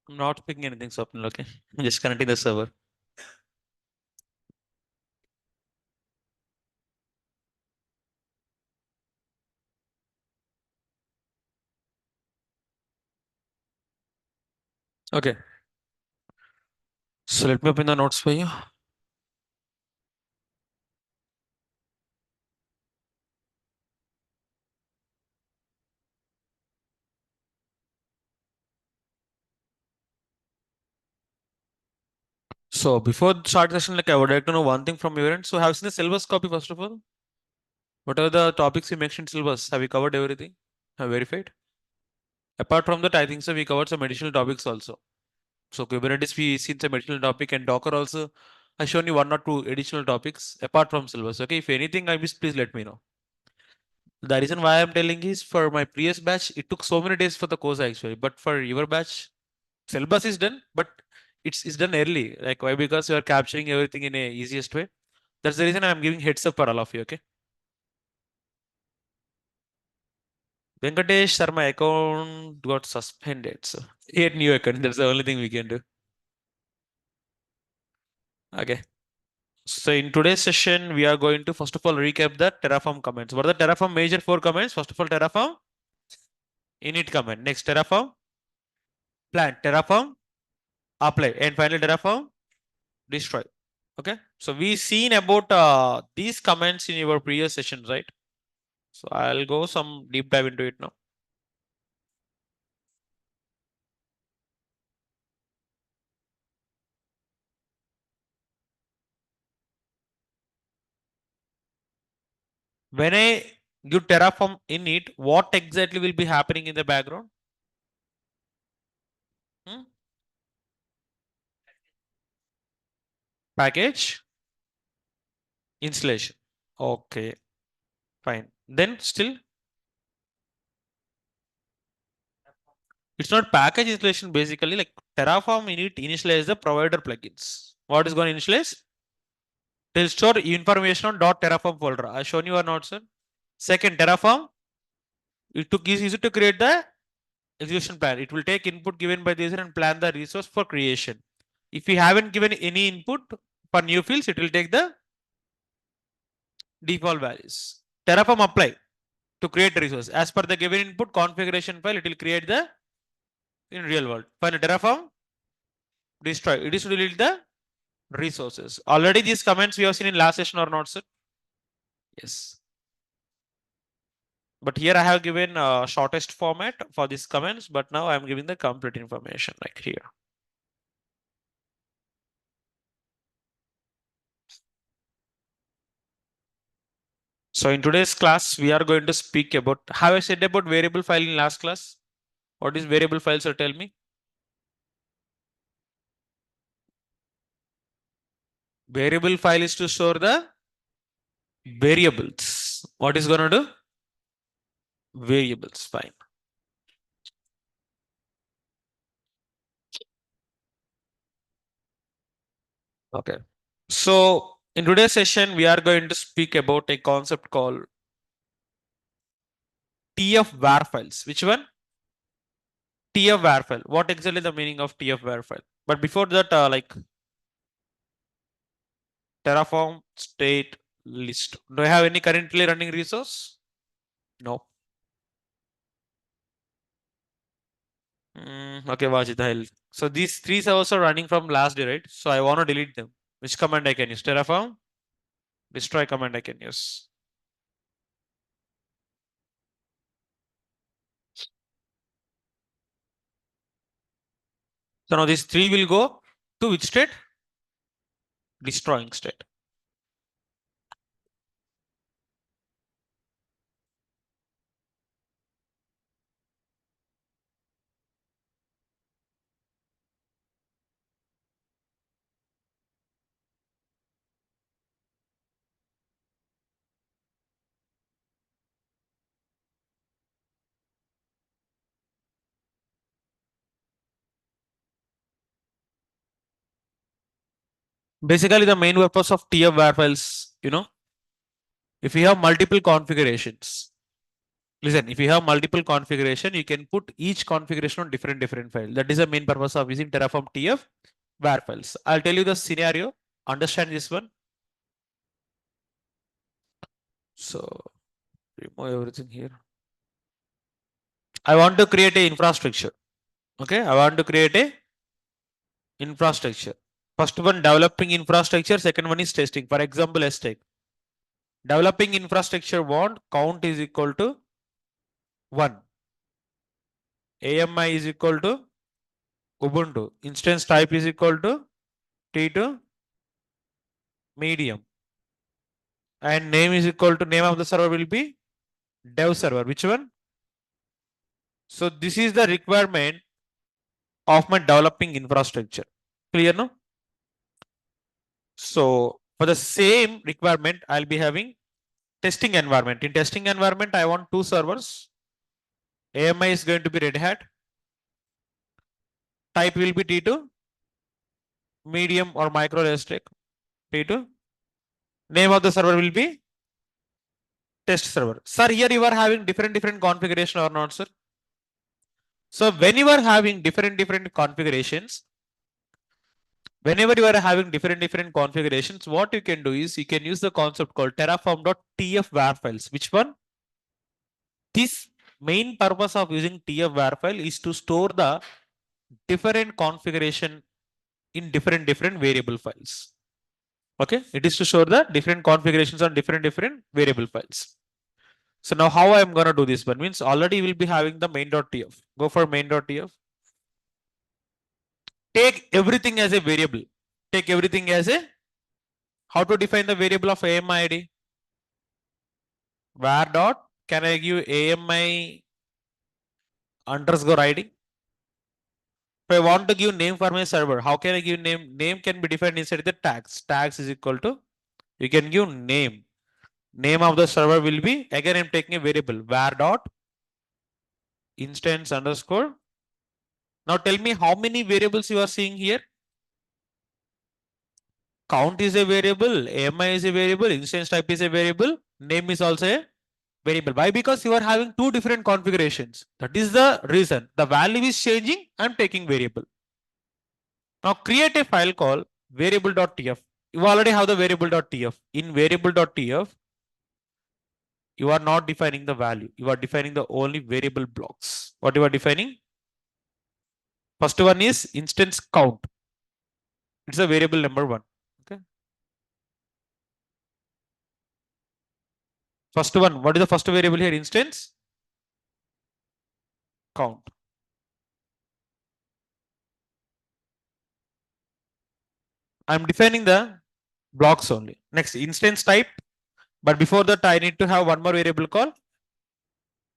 I'm not speaking anything, Swapnil, okay? I'm just connecting the server. Okay. So let me open the notes for you. So before the start session, like I would like to know one thing from your end. So have you seen the syllabus copy first of all? What are the topics you mentioned syllabus? Have you covered everything? Have you verified? Apart from that, I think so we covered some additional topics also. So Kubernetes we seen some additional topic and Docker also. I shown you one or two additional topics apart from syllabus. Okay, if anything I missed, please let me know. The reason why I'm telling is for my previous batch, it took so many days for the course actually. But for your batch, syllabus is done, but it's done early. Like why? Because you are capturing everything in a easiest way. That's the reason I'm giving heads up for all of you. Okay. Venkatesh, sir, my account got suspended. So create new account. That's the only thing we can do. Okay. So in today's session, we are going to first of all recap the Terraform commands. What are the Terraform major four commands? First of all, Terraform init command. Next, Terraform plant. Terraform apply. And finally, Terraform destroy. Okay. So we seen about these commands in your previous sessions, right? So I'll go some deep dive into it now. When I give Terraform init, what exactly will be happening in the background? Hmm? Package installation. Okay, fine. Then still, it's not package installation basically like Terraform init initialize the provider plugins. What is going to initialize? It will store information on .terraform folder. I shown you or not, sir? Second, Terraform, it took is easy to create the execution plan. It will take input given by the user and plan the resource for creation. If you haven't given any input for new fields, it will take the default values. Terraform apply to create the resource. As per the given input configuration file, it will create the in real world. Finally, Terraform destroy. It is to delete the resources. Already these comments we have seen in last session or not, sir? Yes. But here I have given shortest format for these comments, but now I am giving the complete information like here. So in today's class, we are going to speak about, have I said about variable file in last class? What is variable file, sir? Tell me. Variable file is to store the variables. What is going to do? Variables, fine. Okay. So in today's session, we are going to speak about a concept called TF var files. Which one? TF var file. What exactly the meaning of TF var file? But before that, like Terraform state list. Do I have any currently running resource? No. Okay, watch it. So these three servers are running from last day, right? So I want to delete them. Which command I can use? Terraform destroy command I can use. So now these three will go to which state? Destroying state. Basically, the main purpose of TF var files, if you have multiple configurations, Listen, if you have multiple configuration, you can put each configuration on different file. That is the main purpose of using Terraform TF var files. I'll tell you the scenario. Understand this one. So remove everything here. I want to create a infrastructure. Okay, I want to create a infrastructure. First one developing infrastructure, second one is testing. For example, let's take developing infrastructure want count is equal to 1. AMI is equal to Ubuntu. Instance type is equal to T2 medium. And name is equal to name of the server will be dev server. Which one? So this is the requirement of my developing infrastructure. Clear no? So for the same requirement, I'll be having testing environment. In testing environment, I want 2 servers. AMI is going to be Red Hat. Type will be T2, medium or micro elastic T2. Name of the server will be test server. Sir, here you are having different configuration or not, sir? So when you are having different configurations, whenever you are having different configurations, what you can do is you can use the concept called terraform.tf var files. Which one? This main purpose of using tf var file is to store the different configuration in different variable files. Okay, it is to store the different configurations on different variable files. So now how I am going to do this one means already we'll be having the main.tf. Go for main.tf. Take everything as a variable. Take everything as a, how to define the variable of AMI ID? Var dot, can I give AMI underscore ID? If I want to give name for my server, how can I give name? Name can be defined inside the tags. Tags is equal to, you can give name. Name of the server will be, again I'm taking a variable, var dot instance underscore. Now tell me how many variables you are seeing here? Count is a variable, AMI is a variable, instance type is a variable, name is also a variable. Why? Because you are having 2 different configurations. That is the reason. The value is changing, I'm taking variable. Now create a file called variable.tf. You already have the variable.tf. In variable.tf, you are not defining the value. You are defining the only variable blocks. What you are defining? First one is instance count. It's a variable number 1. Okay. First one, what is the first variable here? Instance count. I'm defining the blocks only. Next, instance type. But before that, I need to have one more variable called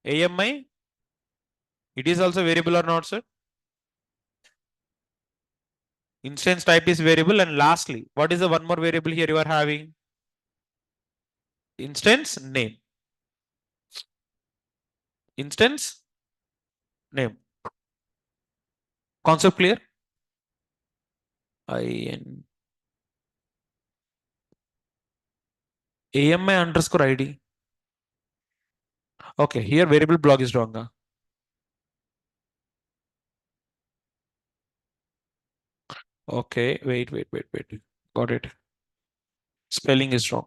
AMI. It is also variable or not, sir? Instance type is variable. And lastly, what is the one more variable here you are having? Instance name. Instance name. Concept clear? IN AMI underscore ID. Okay, here variable block is wrong. Okay, wait. Got it. Spelling is wrong.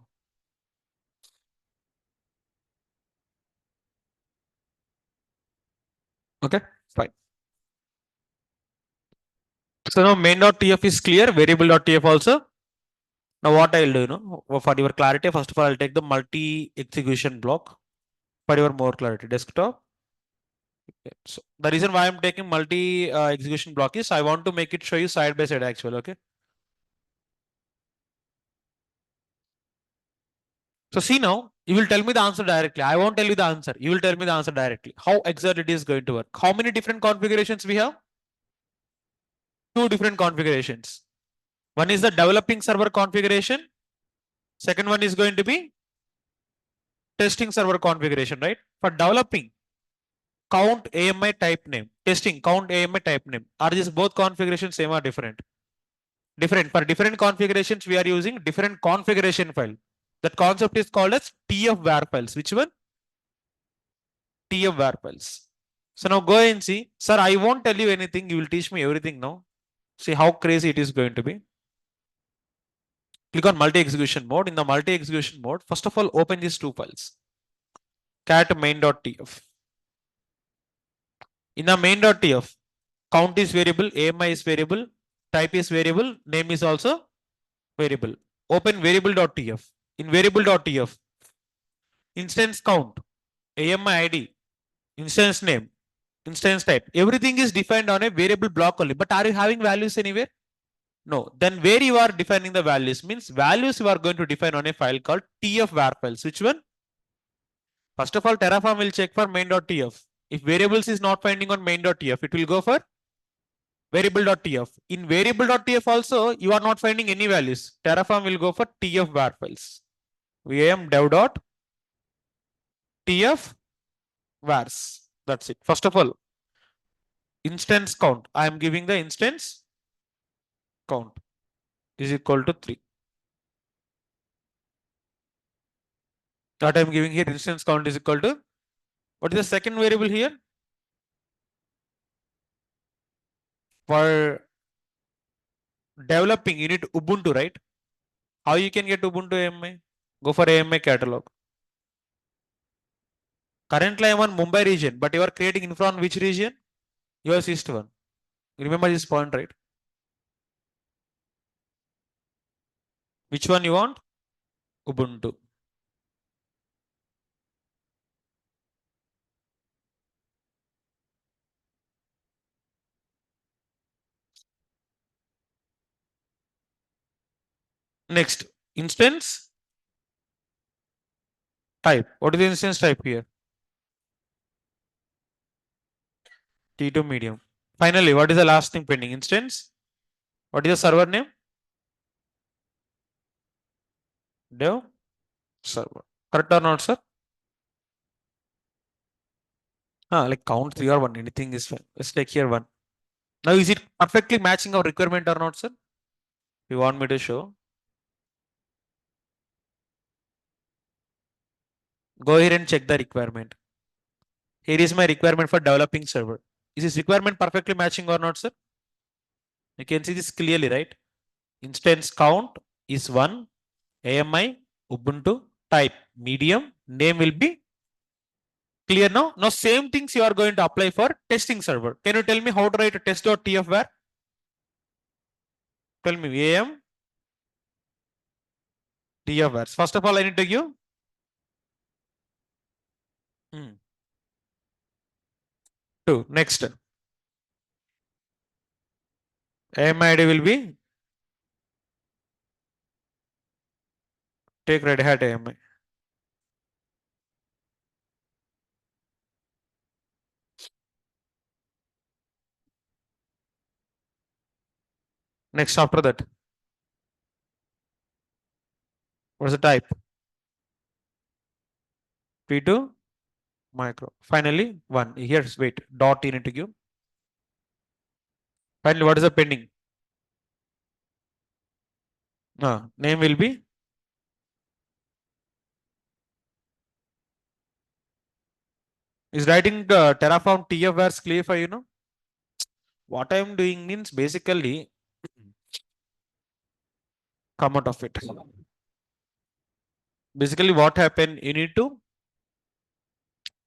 Okay, fine. So now main.tf is clear, variable.tf also. Now what I'll do, for your clarity, first of all, I'll take the multi-execution block for your more clarity. Desktop. Okay. So the reason why I'm taking multi execution block is I want to make it show you side by side actually. Okay. So see now, you will tell me the answer directly. I won't tell you the answer. You will tell me the answer directly. How exactly it is going to work. How many different configurations we have? 2 different configurations. One is the developing server configuration. Second one is going to be testing server configuration, right? For developing, count AMI type name. Testing, count AMI type name. Are these both configurations same or different? Different. For different configurations, we are using different configuration file. That concept is called as TF var files. Which one? TF var files. So now go and see, sir, I won't tell you anything. You will teach me everything now. See how crazy it is going to be. Click on multi-execution mode. In the multi-execution mode, first of all, open these two files. Cat main.tf. In the main.tf, count is variable, AMI is variable, type is variable, name is also variable. Open variable.tf. In variable.tf, instance count, AMI ID, instance name, instance type. Everything is defined on a variable block only. But are you having values anywhere? No. Then where you are defining the values means values you are going to define on a file called tf var files. Which one? First of all, Terraform will check for main.tf. If variables is not finding on main.tf, it will go for variable.tf. In variable.tf also, you are not finding any values. Terraform will go for tf var files. vam dev.tf vars. That's it. First of all, instance count. I am giving the instance count is equal to 3. That I am giving here instance count is equal to, what is the second variable here? For developing, you need Ubuntu, right? How you can get Ubuntu AMI? Go for AMI catalog. Currently, I am on Mumbai region, but you are creating infra on which region? US East one. You remember this point, right? Which one you want? Ubuntu. Next, instance type. What is the instance type here? T2 medium. Finally, what is the last thing pending? Instance. What is the server name? Dev server. Correct or not, sir? Like count 3 or 1. Anything is fine. Let's take here 1. Now, is it perfectly matching our requirement or not, sir? You want me to show? Go here and check the requirement. Here is my requirement for developing server. Is this requirement perfectly matching or not, sir? You can see this clearly, right? Instance count is 1. AMI, Ubuntu, type, medium, name will be clear now. Now, same things you are going to apply for testing server. Can you tell me how to write a test.tf var? Tell me AM tf vars. First of all, I need to give 2. Next, AMI ID will be take Red Hat AMI. Next, after that, what's the type? P2 micro. Finally, 1. Here's wait. Dot you need to give. Finally, what is the pending? Name will be is writing Terraform TF vars clear for you know. What I am doing means basically come out of it. Basically, what happened? You need to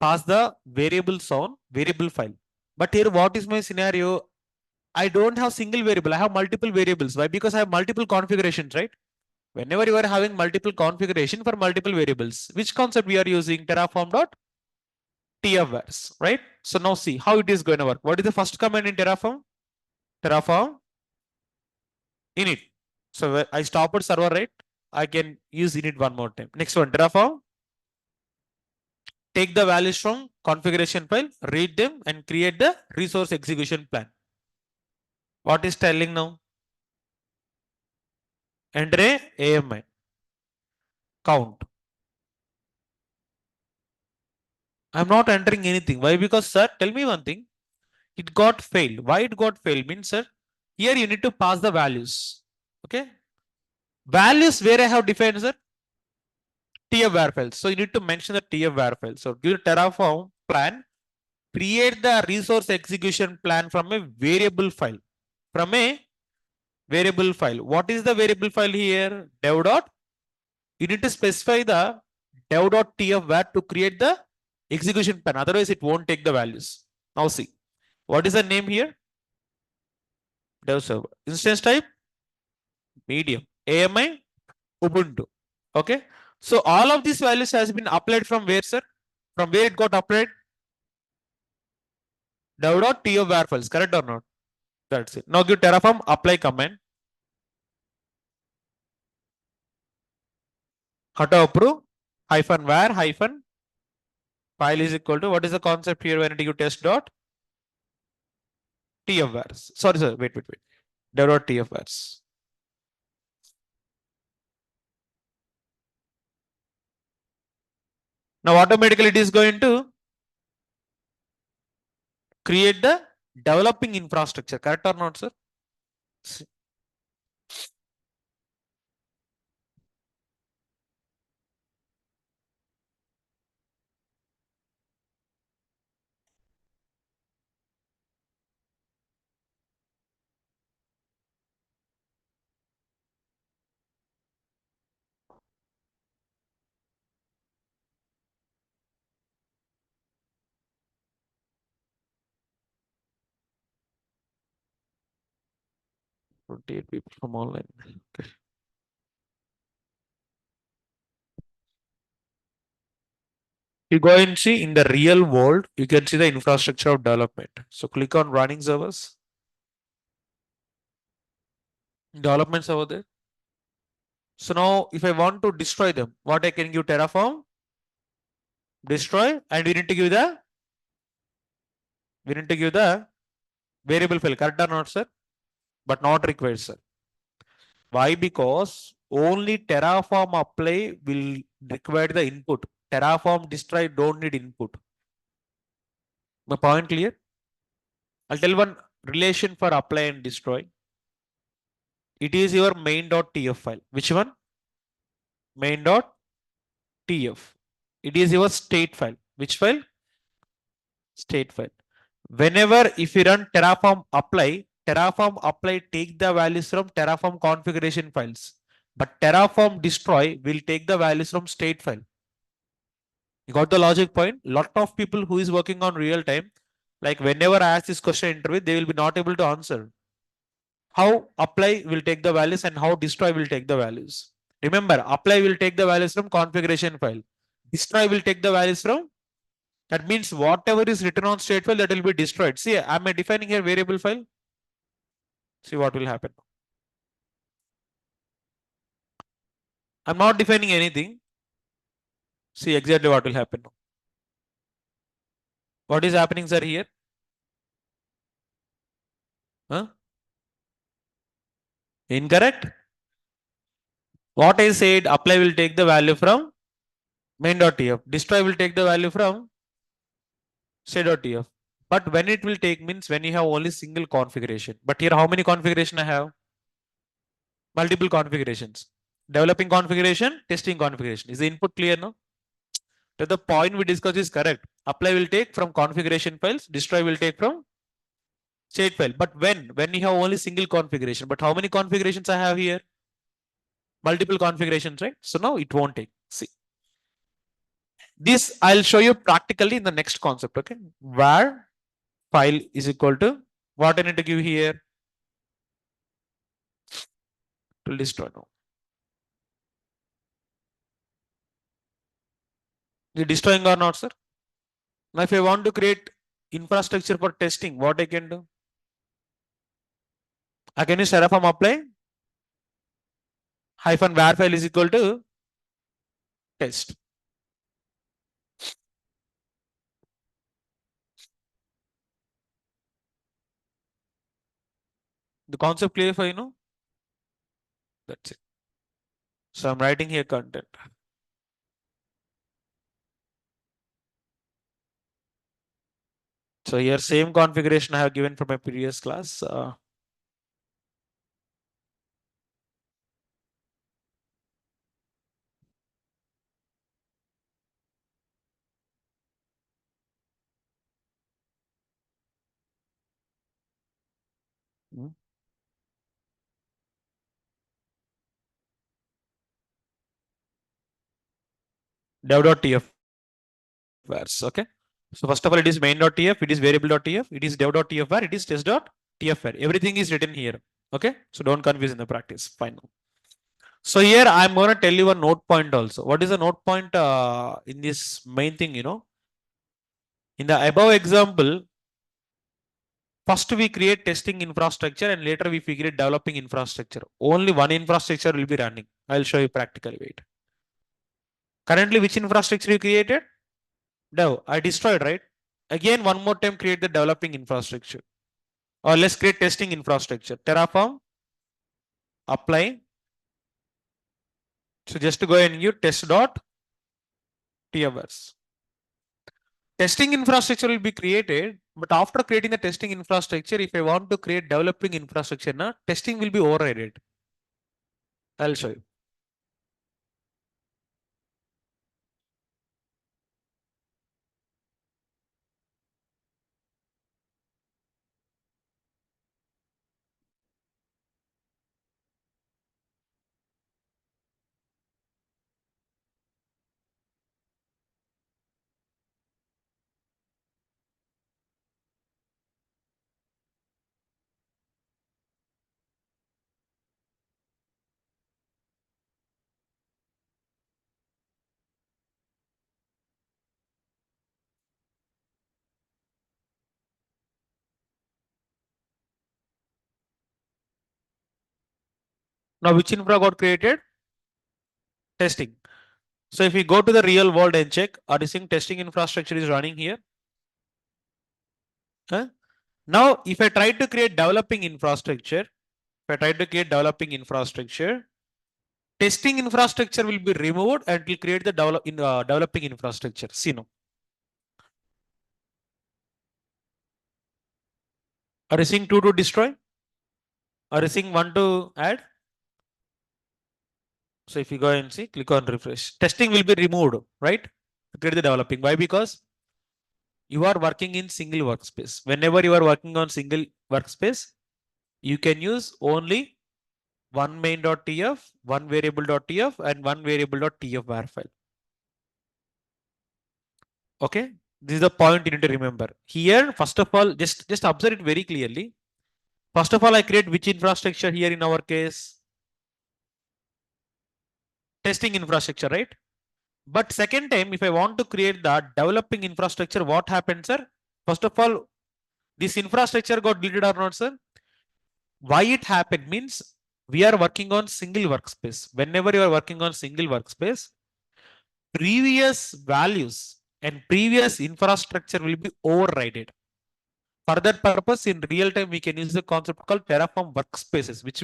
pass the variable sound variable file. But here, what is my scenario? I don't have single variable. I have multiple variables. Why? Because I have multiple configurations, right? Whenever you are having multiple configuration for multiple variables, which concept we are using? Terraform dot tfvars, right? So now see how it is going to work. What is the first command in Terraform? Terraform init. So I stop at server, right? I can use init one more time. Next one, Terraform. Take the values from configuration file, read them, and create the resource execution plan. What is telling now? Enter a AMI count. I'm not entering anything. Why? Because, sir, tell me one thing. It got failed. Why it got failed means, sir, here you need to pass the values. Okay. Values where I have defined, sir, tf var files. So you need to mention the tf var file. So give Terraform plan, create the resource execution plan from a variable file. From a variable file. What is the variable file here? Dev dot. You need to specify the dev.tf where to create the execution plan. Otherwise, it won't take the values. Now see, what is the name here? Dev server. Instance type, medium. AMI, Ubuntu. Okay. So all of these values has been applied from where, sir? From where it got applied? Dev.tf var files. Correct or not? That's it. Now give Terraform apply command. Auto approve hyphen var hyphen file is equal to what is the concept here when you test dot tf vars. Sorry, wait. Dev.tf vars. Now automatically it is going to create the developing infrastructure. Correct or not, sir? Rotate people from online. Okay. You go and see in the real world, you can see the infrastructure of development. So click on running servers. Developments over there. So now if I want to destroy them, what I can give Terraform, destroy, and we need to give the variable file. Correct or not, sir? But not required, sir. Why? Because only Terraform apply will require the input. Terraform destroy don't need input. My point clear? I'll tell one relation for apply and destroy. It is your main.tf file. Which one? Main.tf. It is your state file. Which file? State file. Whenever if you run Terraform apply take the values from Terraform configuration files. But Terraform destroy will take the values from state file. You got the logic point? Lot of people who is working on real time, like whenever I ask this question interview, they will be not able to answer. How apply will take the values and how destroy will take the values. Remember, apply will take the values from configuration file. Destroy will take the values from, that means whatever is written on state file that will be destroyed. See, am I defining here variable file? See what will happen. I'm not defining anything. See exactly what will happen. What is happening, sir, here? Huh? Incorrect. What I said, apply will take the value from main.tf. Destroy will take the value from say.tf. But when it will take means when you have only single configuration. But here how many configuration I have? Multiple configurations. Developing configuration, testing configuration. Is the input clear now? So the point we discussed is correct. Apply will take from configuration files, destroy will take from state file. But when you have only single configuration. But how many configurations I have here? Multiple configurations, right? So now it won't take. See. This I'll show you practically in the next concept. Okay. Var file is equal to what I need to give here to destroy now. Is it destroying or not, sir? Now, if I want to create infrastructure for testing, what I can do? I can use Terraform apply hyphen var file is equal to test. The concept clear for you know? That's it. So I'm writing here content. So here same configuration I have given from my previous class. Hmm. Dev.tf vars. Okay. So first of all, it is main.tf, it is variable.tf, it is dev.tf var, it is test.tf var. Everything is written here. Okay. So don't confuse in the practice. Fine. So here I'm going to tell you a note point also. What is the note point in this main thing, In the above example, first we create testing infrastructure and later we figure developing infrastructure. Only one infrastructure will be running. I'll show you practically. Wait. Currently, which infrastructure you created? Dev. I destroyed, right? Again, one more time create the developing infrastructure. Or let's create testing infrastructure. Terraform, apply. So just to go and you test.tfs. Testing infrastructure will be created, but after creating the testing infrastructure, if I want to create developing infrastructure, testing will be overridden. I'll show you. Now, which infra got created? Testing. So if we go to the real world and check, are you seeing testing infrastructure is running here? Huh? Now, if I try to create developing infrastructure, testing infrastructure will be removed and it will create the developing infrastructure. See now. Are you seeing 2 to destroy? Are you seeing 1 to add? So if you go and see, click on refresh. Testing will be removed, right? To create the developing. Why? Because you are working in single workspace. Whenever you are working on single workspace, you can use only one main.tf, one variable.tf, and one variable.tf var file. Okay, this is the point you need to remember. Here, first of all, just observe it very clearly. First of all, I create which infrastructure here in our case? Testing infrastructure, right? But second time, if I want to create the developing infrastructure, what happens, sir? First of all, this infrastructure got deleted or not, sir? Why it happened means we are working on single workspace. Whenever you are working on single workspace, previous values and previous infrastructure will be overridden. For that purpose, in real time, we can use the concept called Terraform workspaces, which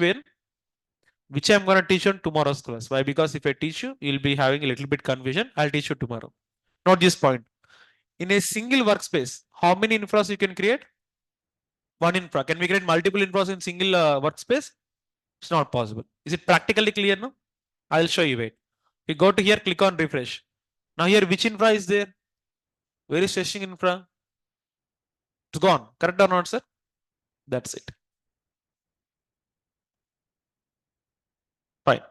I'm going to teach on tomorrow's class. Why? Because if I teach you, you'll be having a little bit confusion. I'll teach you tomorrow. Not this point. In a single workspace, how many infras you can create? One infra. Can we create multiple infras in single workspace? It's not possible. Is it practically clear now? I'll show you. Wait. We go to here, click on refresh. Now here, which infra is there? Where is testing infra? It's gone. Correct or not, sir? That's it. Fine.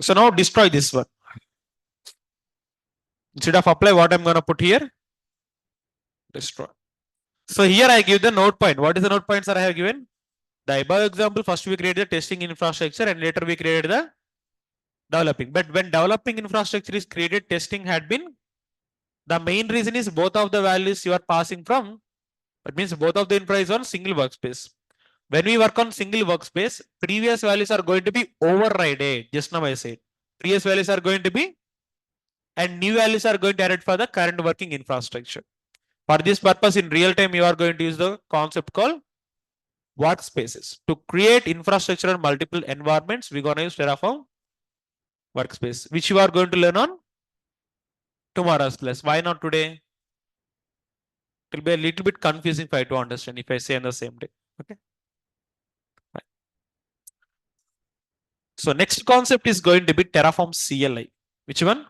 So now destroy this one. Instead of apply, what I'm going to put here? Destroy. So here I give the note point. What is the note point, sir? I have given the above example. First we created the testing infrastructure and later we created the developing. But when developing infrastructure is created, testing had been. The main reason is both of the values you are passing from. That means both of the infra is on single workspace. When we work on single workspace, previous values are going to be overridden. Just now I said. Previous values are going to be and new values are going to add for the current working infrastructure. For this purpose, in real time, you are going to use the concept called workspaces. To create infrastructure on multiple environments, we're going to use Terraform workspace, which you are going to learn on tomorrow's class. Why not today? It will be a little bit confusing for you to understand if I say on the same day. Okay. Right. So next concept is going to be Terraform CLI. Which one?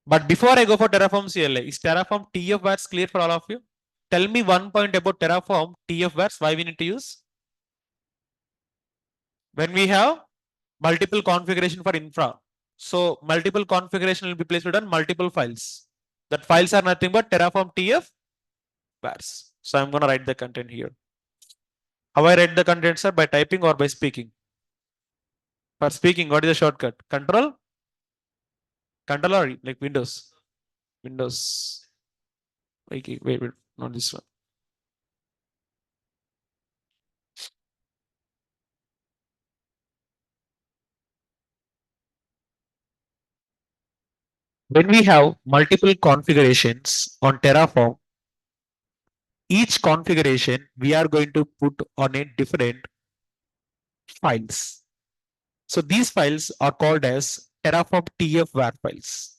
But before I go for Terraform CLI, is Terraform TF vars clear for all of you? tell me one point about Terraform TF-vars, why we need to use? When we have multiple configuration for infra. So multiple configuration will be placed on multiple files. That files are nothing but Terraform TF vars. So I'm going to write the content here. How I write the content, sir? By typing or by speaking? For speaking, what is the shortcut? Control or like Windows? Windows. Wait, not this one. When we have multiple configurations on Terraform, each configuration we are going to put on a different files. So these files are called as Terraform TF-var files.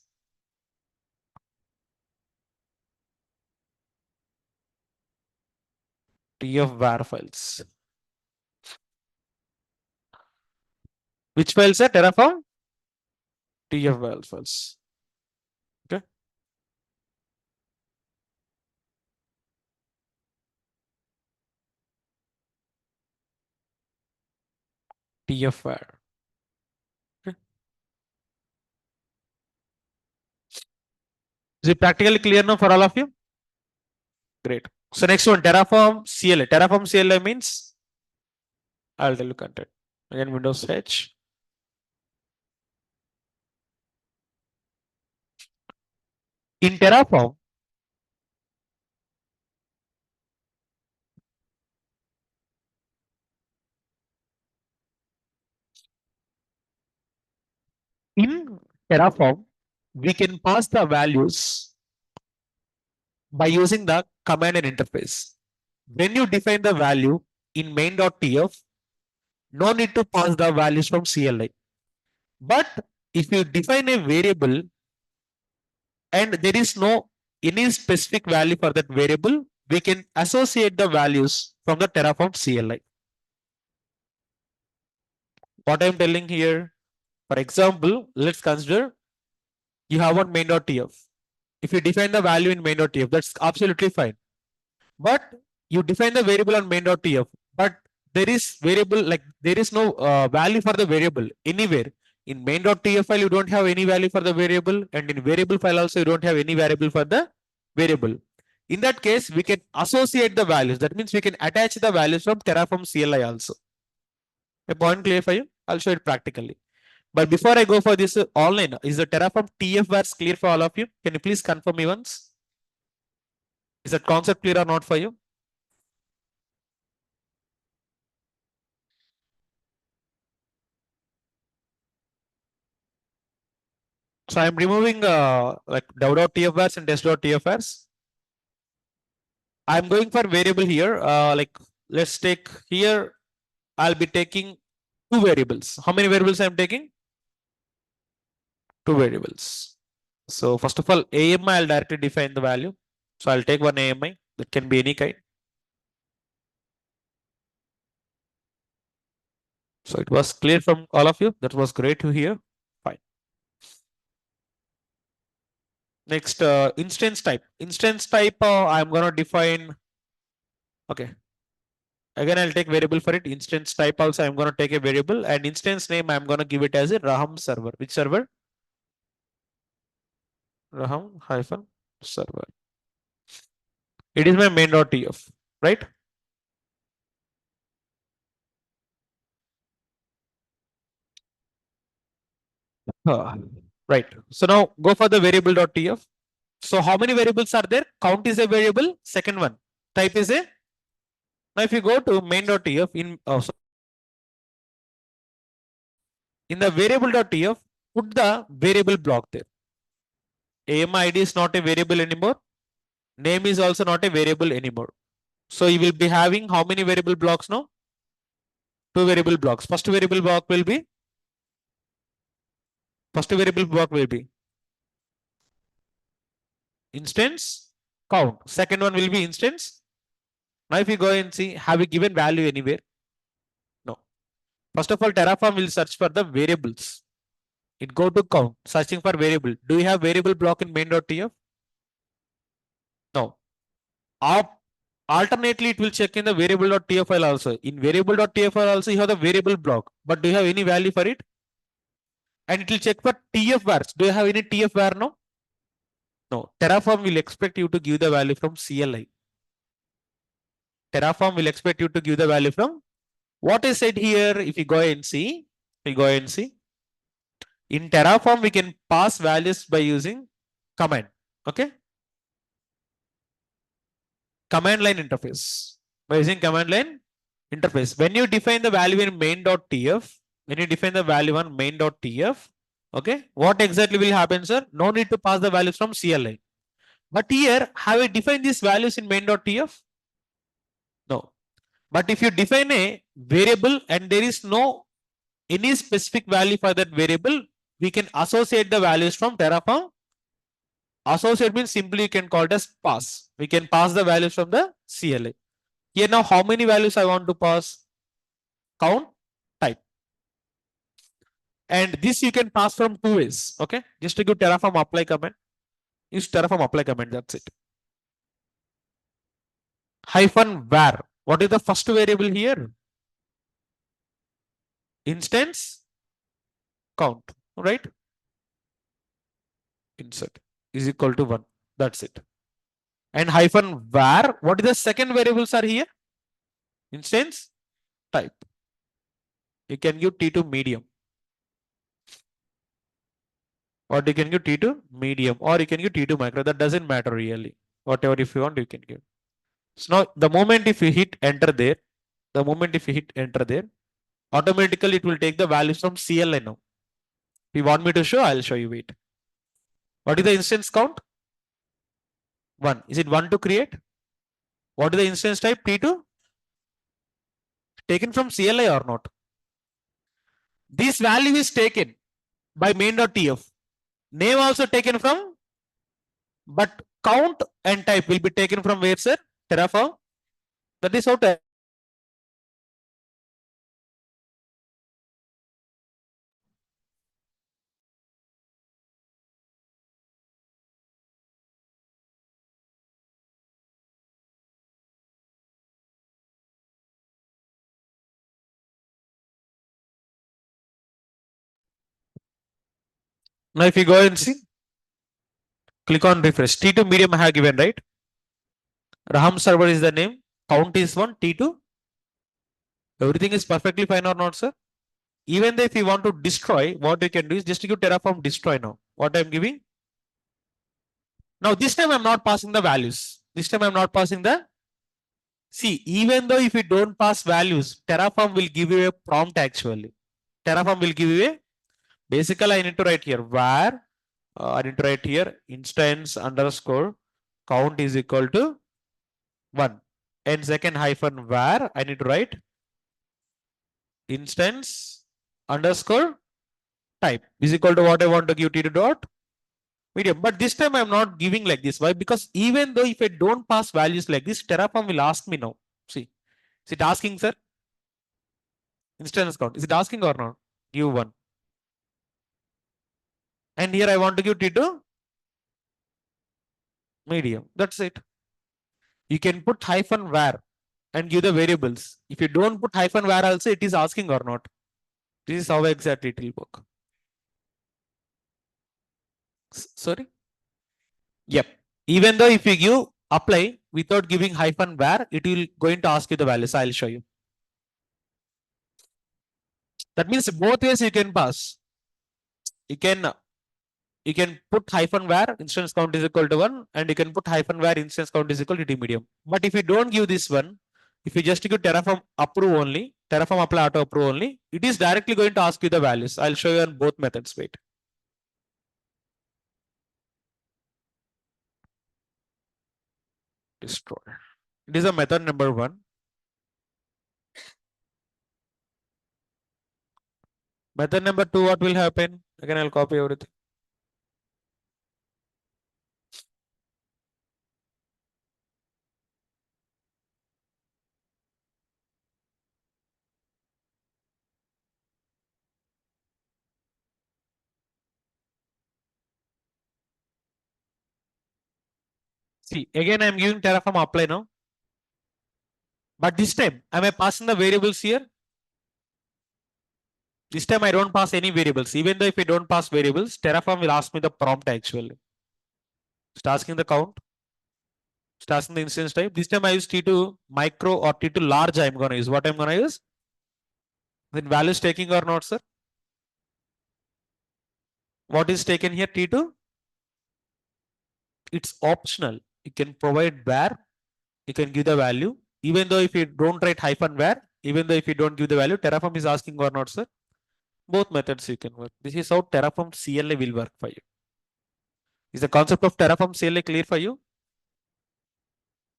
TF-var files. Which files are Terraform? TF-var files. Okay. TF-var. Okay. Is it practically clear now for all of you? Great. So next one, Terraform CLI. Terraform CLI means I'll tell you content. Again, Windows H. In Terraform, in Terraform, we can pass the values by using the command and interface. When you define the value in main.tf, no need to pass the values from CLI. But if you define a variable and there is no any specific value for that variable, we can associate the values from the Terraform CLI. What I'm telling here, for example, let's consider you have one main.tf. If you define the value in main.tf, that's absolutely fine. But you define the variable on main.tf, but there is variable like there is no value for the variable anywhere. In main.tf file, you don't have any value for the variable, and in variable file also you don't have any variable for the variable. In that case, we can associate the values. That means we can attach the values from Terraform CLI also. A point clear for you? I'll show it practically. But before I go for this online, is the Terraform TF-vars clear for all of you? Can you please confirm me once? Is that concept clear or not for you? So I'm removing like dev.tf-vars and test.tf-vars. I'm going for variable here. Like let's take here. I'll be taking two variables. How many variables I'm taking? Two variables. So first of all, AMI I'll directly define the value. So I'll take one AMI that can be any kind. So it was clear from all of you. That was great to hear. Fine. Next, instance type. Instance type, I'm gonna define. Okay. Again, I'll take variable for it. Instance type also, I'm gonna take a variable, and instance name, I'm gonna give it as a Raham server. Which server? Raham hyphen server. It is my main.tf, right? Right. So now go for the variable.tf. So how many variables are there? Count is a variable. Second one, type is a. Now if you go to main.tf in the variable.tf, put the variable block there. AMI ID is not a variable anymore. Name is also not a variable anymore. So you will be having how many variable blocks now? Two variable blocks. First variable block will be instance count. Second one will be instance. Now if you go and see, have you given value anywhere? No. First of all, Terraform will search for the variables. It go to count, searching for variable. Do you have variable block in main.tf? No. Alternately, it will check in the variable.tf file also. In variable.tf file also, you have the variable block. But do you have any value for it? And it will check for tf vars. Do you have any tf var now? No. Terraform will expect you to give the value from CLI. Terraform will expect you to give the value from what is said here. If you go and see, in Terraform, we can pass values by using command. Okay. Command line interface. By using command line interface. When you define the value in main.tf, when you define the value on main.tf, okay, what exactly will happen, sir? No need to pass the values from CLI. But here, have we defined these values in main.tf? No. But if you define a variable and there is no any specific value for that variable, we can associate the values from Terraform. Associate means simply you can call it as pass. We can pass the values from the CLI. Here now how many values I want to pass? Count, type. And this you can pass from two ways. Okay. Just to give Terraform apply command. Use Terraform apply command. That's it. Hyphen var. What is the first variable here? Instance count. Right? Insert is equal to 1. That's it. And hyphen var. What is the second variables are here? Instance type. You can give T2 medium. Or you can give T2 medium. Or you can give T2 micro. That doesn't matter really. Whatever if you want, you can give. So now the moment if you hit enter there, automatically it will take the values from CLI now. If you want me to show, I'll show you. Wait. What is the instance count? 1. Is it 1 to create? What is the instance type? T2? Taken from CLI or not? This value is taken by main.tf. Name also taken from, but count and type will be taken from where, sir? Terraform. That is how to. Now if you go and see, click on refresh. T2 medium I have given, right? Raham server is the name. Count is 1. T2. Everything is perfectly fine or not, sir? Even though if you want to destroy, what you can do is just give Terraform destroy now. What I'm giving? Now this time I'm not passing the values. This time I'm not passing the. See, even though if you don't pass values, Terraform will give you a prompt actually. Terraform will give you a. Basically, I need to write here var. I need to write here instance underscore count is equal to 1. And second hyphen var, I need to write instance underscore type is equal to what I want to give T2 dot medium. But this time I'm not giving like this. Why? Because even though if I don't pass values like this, Terraform will ask me now. See, is it asking, sir? Instance count. Is it asking or not? Give 1. And here I want to give T2 medium. That's it. You can put hyphen var and give the variables. If you don't put hyphen var also, it is asking or not. This is how exactly it will work. Sorry? Yep. Even though if you give apply without giving hyphen var, it will going to ask you the values. I'll show you. That means both ways you can pass. You can put hyphen var instance count is equal to 1 and you can put hyphen var instance count is equal to T medium. But if you don't give this one, if you just give Terraform approve only, Terraform apply auto approve only, it is directly going to ask you the values. I'll show you on both methods. Wait. Destroy. It is a method number 1. Method number 2, what will happen? Again, I'll copy everything. See, again, I'm giving Terraform apply now. But this time, am I passing the variables here? This time I don't pass any variables. Even though if I don't pass variables, Terraform will ask me the prompt actually. It's asking the count. It's asking the instance type. This time I use T2 micro or T2 large I'm going to use. What I'm going to use? Then value is taking or not, sir? What is taken here? T2? It's optional. You can provide where, you can give the value. Even though if you don't write hyphen where, even though if you don't give the value, Terraform is asking or not, sir? Both methods you can work. This is how Terraform CLI will work for you. Is the concept of Terraform CLI clear for you?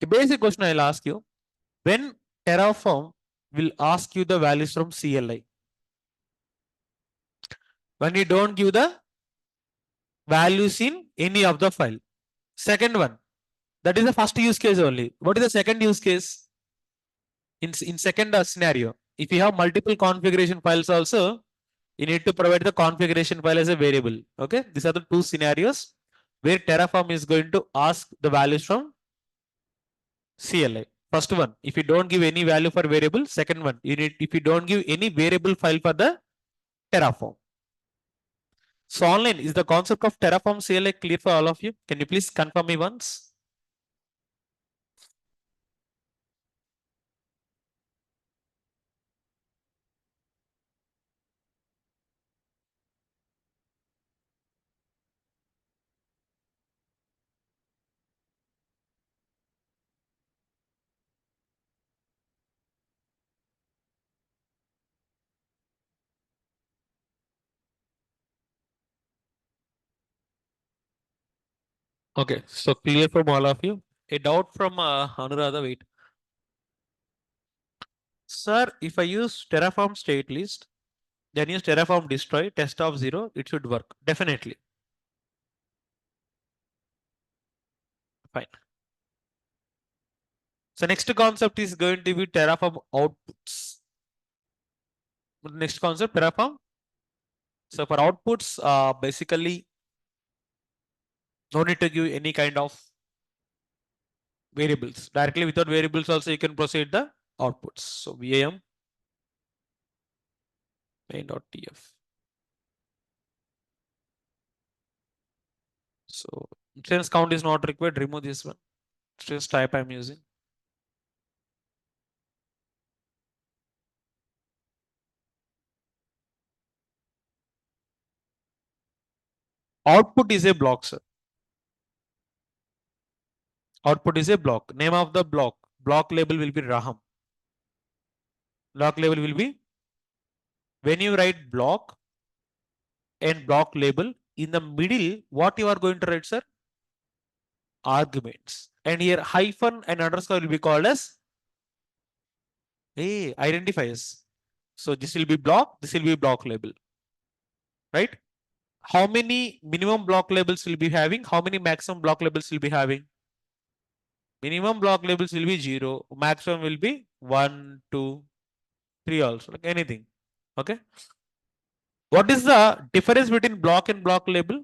A basic question I'll ask you. When Terraform will ask you the values from CLI? When you don't give the values in any of the file. Second one, that is the first use case only. What is the second use case? In second scenario, if you have multiple configuration files also, you need to provide the configuration file as a variable. Okay, these are the two scenarios where Terraform is going to ask the values from CLI. First one, if you don't give any value for variable. Second one, you need if you don't give any variable file for the Terraform. So online, is the concept of Terraform CLI clear for all of you? Can you please confirm me once? Okay, so clear from all of you. A doubt from Anuradha, wait. Sir, if I use Terraform state list, then use Terraform destroy, test of 0, it should work. Definitely. Fine. So next concept is going to be Terraform outputs. Next concept, Terraform. So for outputs, basically, no need to give any kind of variables. Directly without variables also you can proceed the outputs. So VAM main.tf. So instance count is not required, remove this one. Just type I'm using. Output is a block, sir. Output is a block. Name of the block. Block label will be Raham. Block label will be, when you write block and block label, in the middle, what you are going to write, sir? Arguments. And here hyphen and underscore will be called as identifiers. So this will be block, this will be block label. Right? How many minimum block labels will be having? How many maximum block labels will be having? Minimum block labels will be 0. Maximum will be 1, 2, 3 also. Like anything. Okay. What is the difference between block and block label?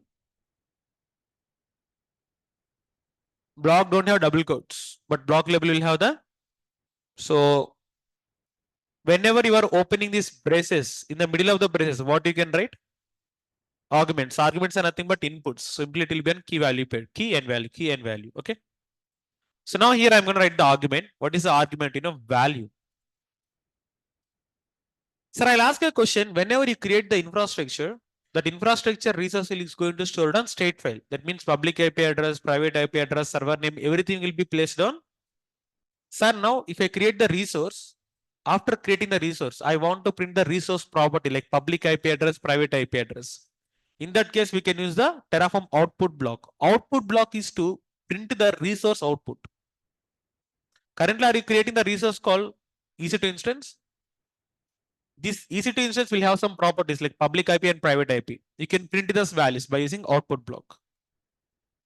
Block don't have double quotes, but block label will have the. So whenever you are opening these braces, in the middle of the braces, what you can write? Arguments. Arguments are nothing but inputs. Simply it will be a key value pair. Key and value. Key and value. Okay. So now here I'm going to write the argument. What is the argument? Value. Sir, I'll ask a question. Whenever you create the infrastructure, that infrastructure resource is going to store on state file. That means public IP address, private IP address, server name, everything will be placed on. Sir, now if I create the resource, after creating the resource, I want to print the resource property like public IP address, private IP address. In that case, we can use the Terraform output block. Output block is to print the resource output. Currently, are you creating the resource called EC2 instance? This EC2 instance will have some properties like public IP and private IP. You can print those values by using output block.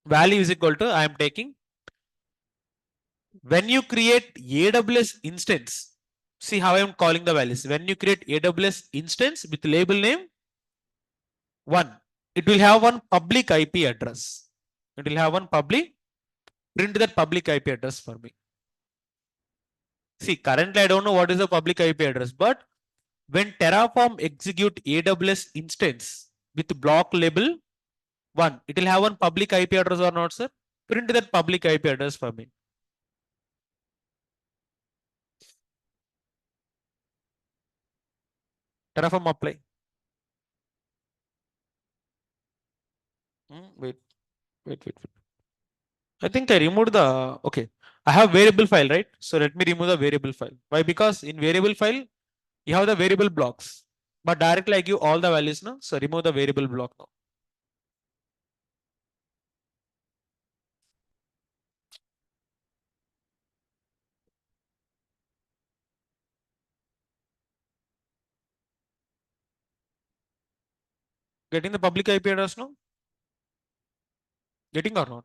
Value is equal to, I am taking, when you create AWS instance, see how I am calling the values. When you create AWS instance with label name 1, it will have one public IP address. It will have one public, print that public IP address for me. See, currently I don't know what is the public IP address, but when Terraform execute AWS instance with block label 1, it will have one public IP address or not, sir? Print that public IP address for me. Terraform apply. Wait, wait. I think I removed the, okay. I have variable file, right? So let me remove the variable file. Why? Because in variable file, you have the variable blocks. But directly I give all the values now. So remove the variable block now. Getting the public IP address now? Getting or not?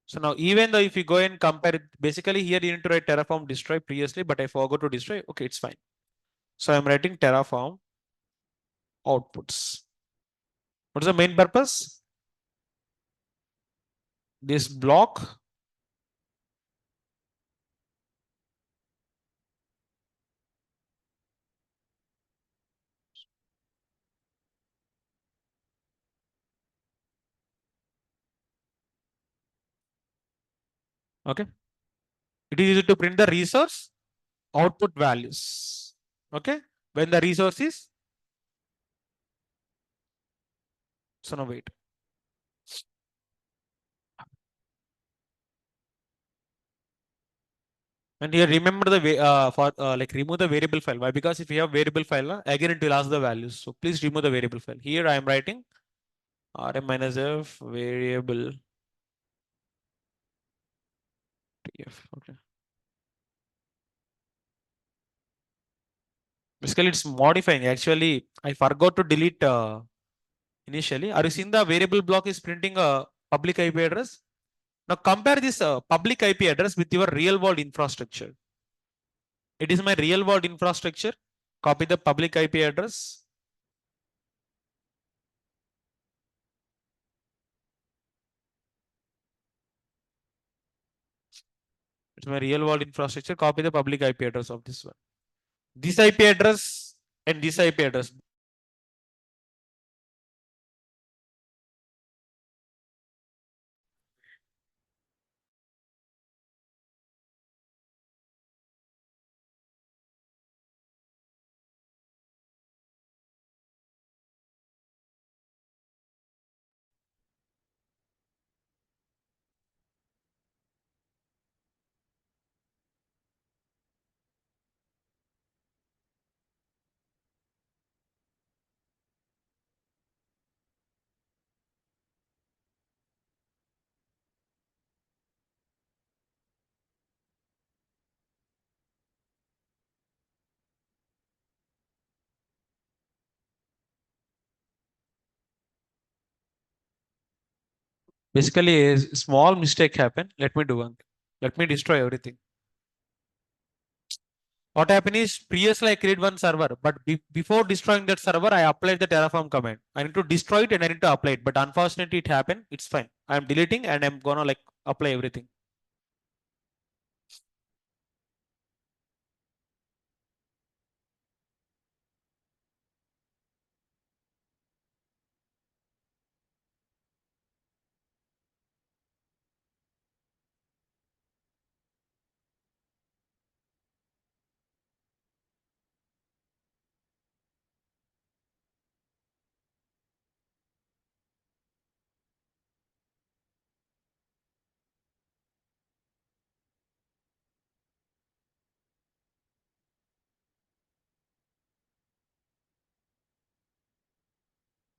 So now even though if you go and compare it, basically here you need to write Terraform destroy previously, but I forgot to destroy. Okay, it's fine. So I'm writing Terraform outputs. What's the main purpose? This block. Okay. It is used to print the resource output values. Okay. When the resource is, so now wait. And here remember the way for like remove the variable file. Why? Because if you have variable file, again it will ask the values. So please remove the variable file. Here I am writing rm minus f variable tf. Okay. Basically, it's modifying. Actually, I forgot to delete initially. Are you seeing the variable block is printing a public IP address? Now compare this public IP address with your real world infrastructure. It is my real world infrastructure. Copy the public IP address. It's my real world infrastructure. Copy the public IP address of this one. This IP address and this IP address. Basically, a small mistake happened. Let me do one. Let me destroy everything. What happened is previously I create one server, but before destroying that server, I applied the Terraform command. I need to destroy it and I need to apply it. But unfortunately, it happened. It's fine. I'm deleting and I'm gonna like apply everything.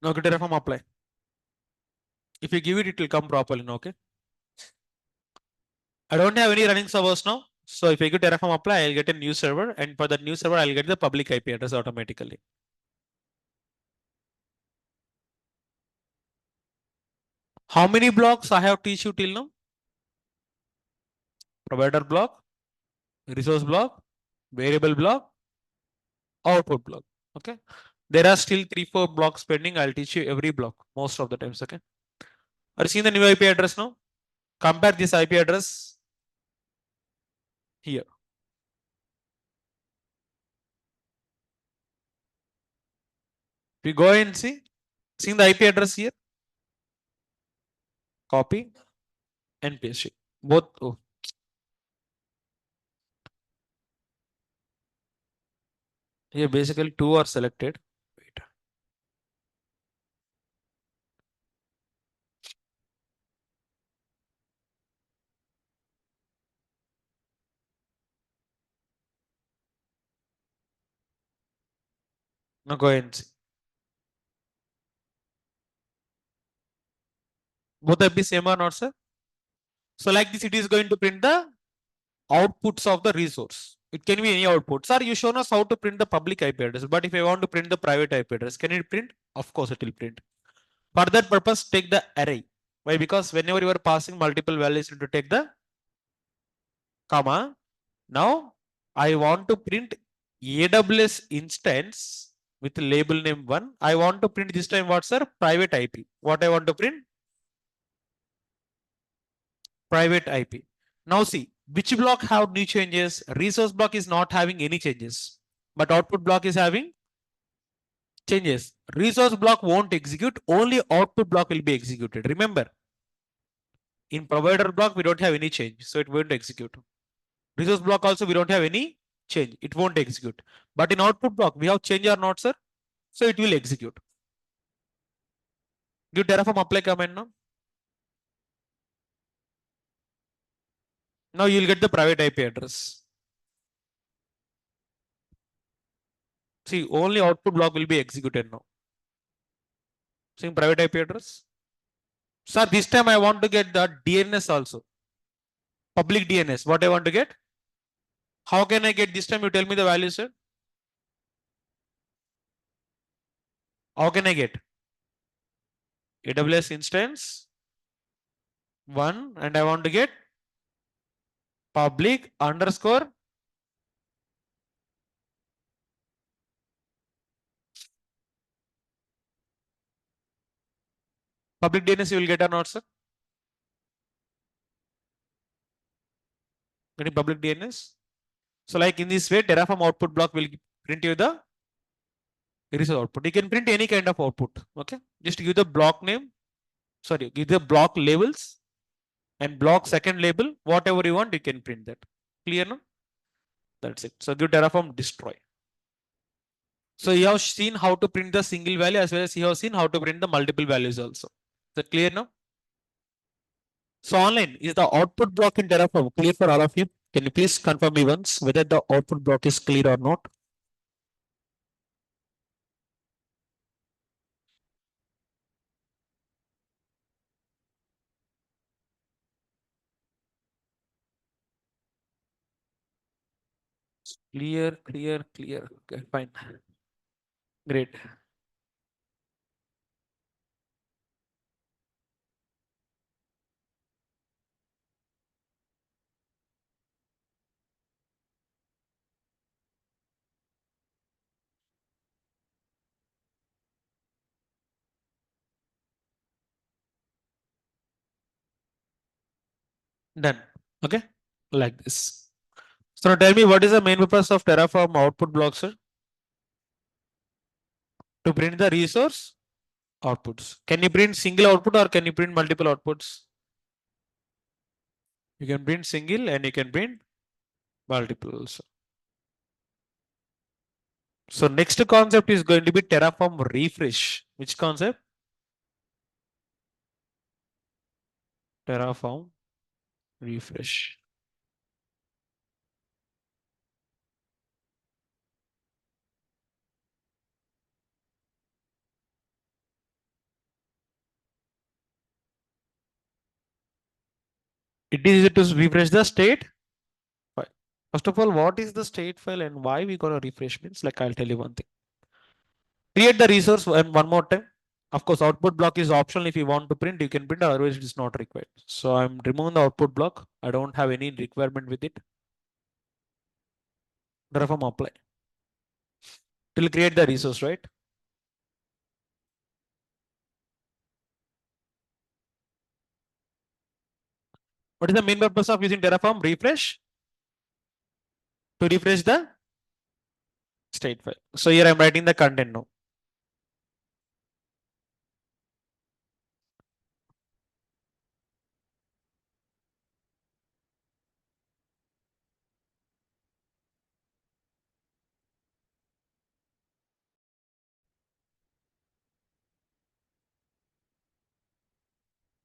Now go Terraform apply. If you give it, it will come properly. Now, okay. I don't have any running servers now. So if I go Terraform apply, I'll get a new server, and for the new server, I'll get the public IP address automatically. How many blocks I have teach you till now? Provider block, resource block, variable block, output block. Okay. There are still 3, 4 blocks pending. I'll teach you every block most of the times. Okay. Are you seeing the new IP address now? Compare this IP address here. We go and see, seeing the IP address here, copy and paste it. Both. Oh, here basically two are selected. Wait. Now go and see. Both IP same or not, sir? So like this, it is going to print the outputs of the resource. It can be any output. Sir, you shown us how to print the public IP address, but if I want to print the private IP address, can it print? Of course, it will print. For that purpose, take the array. Why? Because whenever you are passing multiple values, you need to take the comma. Now, I want to print AWS instance with label name 1. I want to print this time what, sir? Private IP. What I want to print? Private IP. Now see, which block have new changes? Resource block is not having any changes, but output block is having changes. Resource block won't execute, only output block will be executed. Remember, in provider block, we don't have any change, so it won't execute. Resource block also, we don't have any change, it won't execute. But in output block, we have change or not, sir? So it will execute. Give Terraform apply command now. Now you will get the private IP address. See, only output block will be executed now. Seeing private IP address. Sir, this time I want to get the DNS also. Public DNS. What I want to get? How can I get this time? You tell me the value, sir. How can I get? AWS instance 1 and I want to get public underscore public DNS you will get or not, sir? Getting public DNS. So like in this way, Terraform output block will print you the resource output. You can print any kind of output. Okay. Just give the block name. Sorry, give the block labels and block second label. Whatever you want, you can print that. Clear now? That's it. So give Terraform destroy. So you have seen how to print the single value as well as you have seen how to print the multiple values also. Is that clear now? So online, is the output block in Terraform clear for all of you? Can you please confirm me once whether the output block is clear or not? Clear, clear, clear. Okay, fine. Great. Done. Okay. Like this. So now tell me what is the main purpose of Terraform output block, sir? To print the resource outputs. Can you print single output or can you print multiple outputs? You can print single and you can print multiple also. So next concept is going to be Terraform refresh. Which concept? Terraform refresh. It is to refresh the state file. First of all, what is the state file and why we gonna refresh means? Like I'll tell you one thing. Create the resource and one more time. Of course, output block is optional. If you want to print, you can print, otherwise it is not required. So I'm removing the output block. I don't have any requirement with it. Terraform apply. It will create the resource, right? What is the main purpose of using Terraform? Refresh. To refresh the state file. So here I'm writing the content now.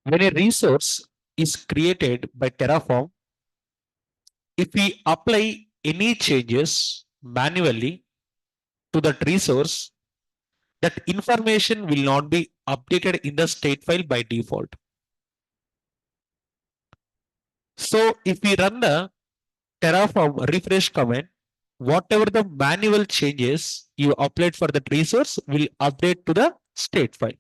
when a resource is created by Terraform, if we apply any changes manually to that resource, that information will not be updated in the state file by default. So if we run the Terraform refresh command, whatever the manual changes you applied for that resource will update to the state file.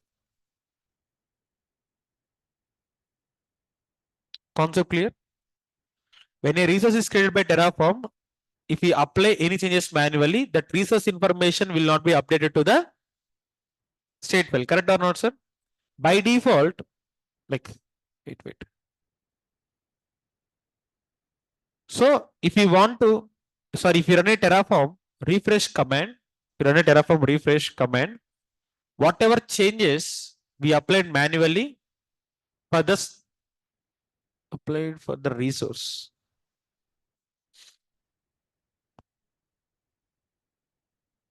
Concept clear? When a resource is created by Terraform, if we apply any changes manually, that resource information will not be updated to the state file. Correct or not, sir? By default, like, wait. So if you want to, sorry, if you run a Terraform refresh command, whatever changes we applied manually for this applied for the resource.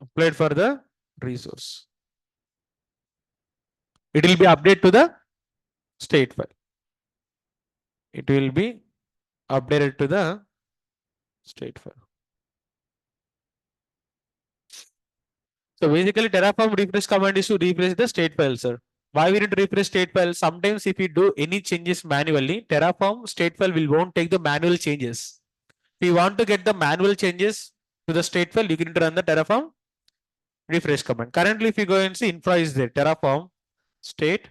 Applied for the resource. It will be updated to the state file. It will be updated to the state file. So basically Terraform refresh command is to refresh the state file, sir. Why we need to refresh state file? Sometimes if we do any changes manually, Terraform state file will won't take the manual changes. If you want to get the manual changes to the state file, you can run the Terraform refresh command. Currently, if you go and see, infra is there, Terraform state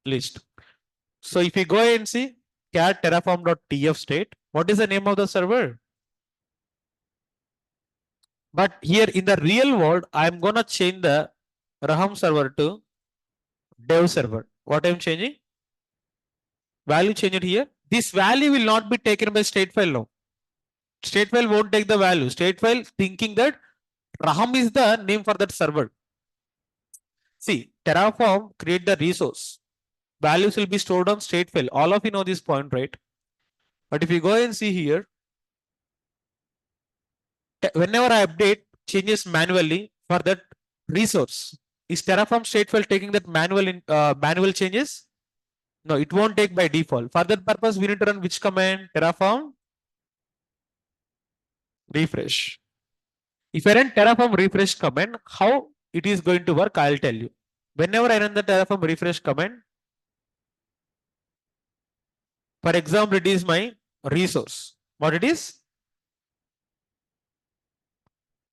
list. So if you go and see cat terraform.tf state, what is the name of the server? But here in the real world, I'm gonna change the Raham server to dev server. What I'm changing? Value change it here. This value will not be taken by state file now. State file won't take the value. State file thinking that Raham is the name for that server. See, Terraform create the resource. Values will be stored on state file. All of you know this point, right? But if you go and see here, whenever I update changes manually for that resource, is Terraform state file taking that manual changes? No, it won't take by default. For that purpose, we need to run which command? Terraform refresh. If I run Terraform refresh command, how it is going to work, I'll tell you. Whenever I run the Terraform refresh command, for example, it is my resource. What it is?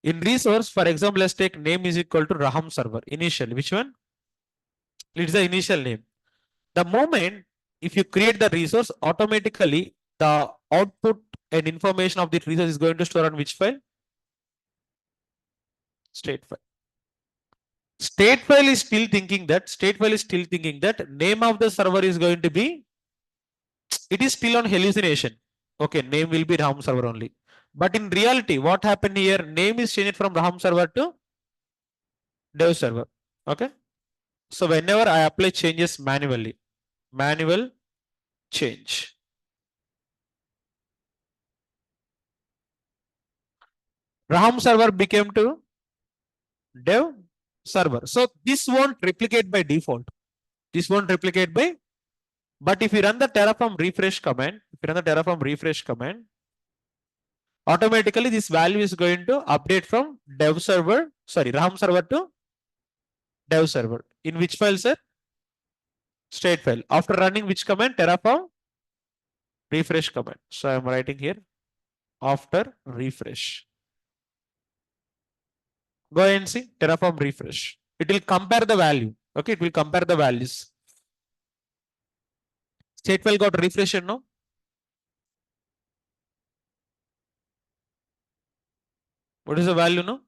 In resource, for example, let's take name is equal to Raham server. Initial, which one? It's the initial name. The moment if you create the resource, automatically the output and information of the resource is going to store on which file? State file. State file is still thinking that name of the server is going to be, it is still on hallucination. Okay, name will be Raham server only. But in reality, what happened here? Name is changed from Raham server to dev server. Okay. So whenever I apply changes manually, manual change. Raham server became to dev server. So this won't replicate by default. This won't replicate by, but if you run the Terraform refresh command, automatically this value is going to update from dev server, sorry, Raham server to dev server. In which file, sir? State file. After running which command? Terraform refresh command. So I am writing here after refresh. Go and see Terraform refresh. It will compare the value. Okay, it will compare the values. State file got refreshed now. What is the value now?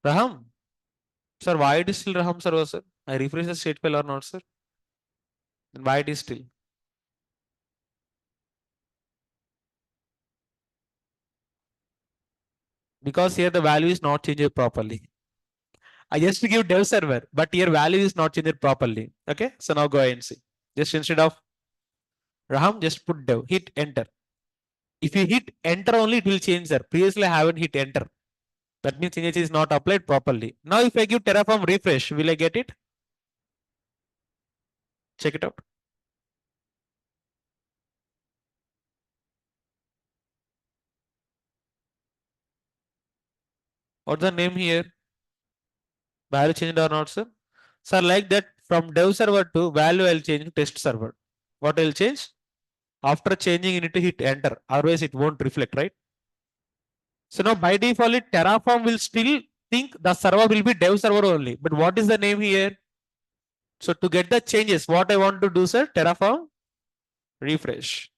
Raham. Sir, why it is still Raham server, sir? I refresh the state file or not, sir? Then why it is still? Because here the value is not changed properly. I just give dev server, but here value is not changed properly. Okay, so now go ahead and see. Just instead of Raham, just put dev, hit enter. If you hit enter only, it will change, sir. Previously, I haven't hit enter. That means change is not applied properly. Now, if I give Terraform refresh, will I get it? Check it out. What's the name here? Value changed or not, sir? Sir, like that from dev server to value I'll change to test server. What I'll change? After changing, you need to hit enter. Otherwise, it won't reflect, right? So now by default, Terraform will still think the server will be dev server only. But what is the name here? So to get the changes, what I want to do, sir, Terraform refresh.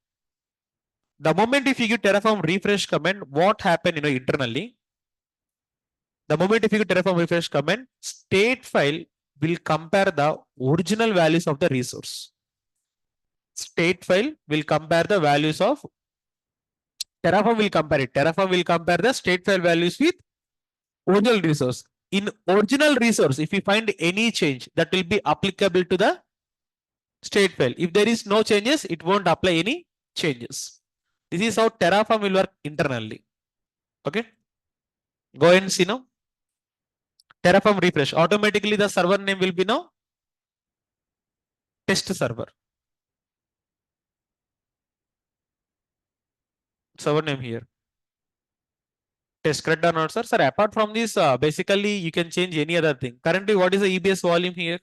The moment if you give Terraform refresh command, what happened, internally? The moment if you give Terraform refresh command, state file will compare the original values of the resource. State file will compare the values of Terraform will compare it. Terraform will compare the state file values with original resource. In original resource, if you find any change, that will be applicable to the state file. If there is no changes, it won't apply any changes. This is how Terraform will work internally. Okay. Go and see now. Terraform refresh. Automatically the server name will be now test server. Server name here. Test correct or not, sir? Sir, apart from this, basically you can change any other thing. Currently, what is the EBS volume here?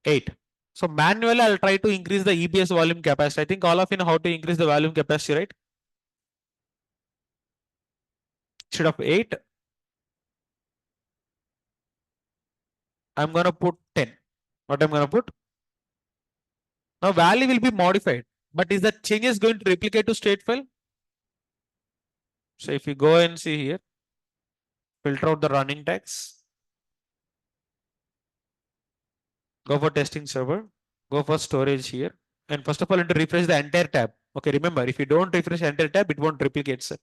8. So manually, I'll try to increase the EBS volume capacity. I think all of you know how to increase the volume capacity, right? Instead of 8, I'm going to put 10. What I'm going to put? Now value will be modified. But is the changes going to replicate to state file? So if you go and see here, filter out the running tags. Go for testing server. Go for storage here. And first of all, you need to refresh the entire tab. Okay, remember, if you don't refresh the entire tab, it won't replicate, sir.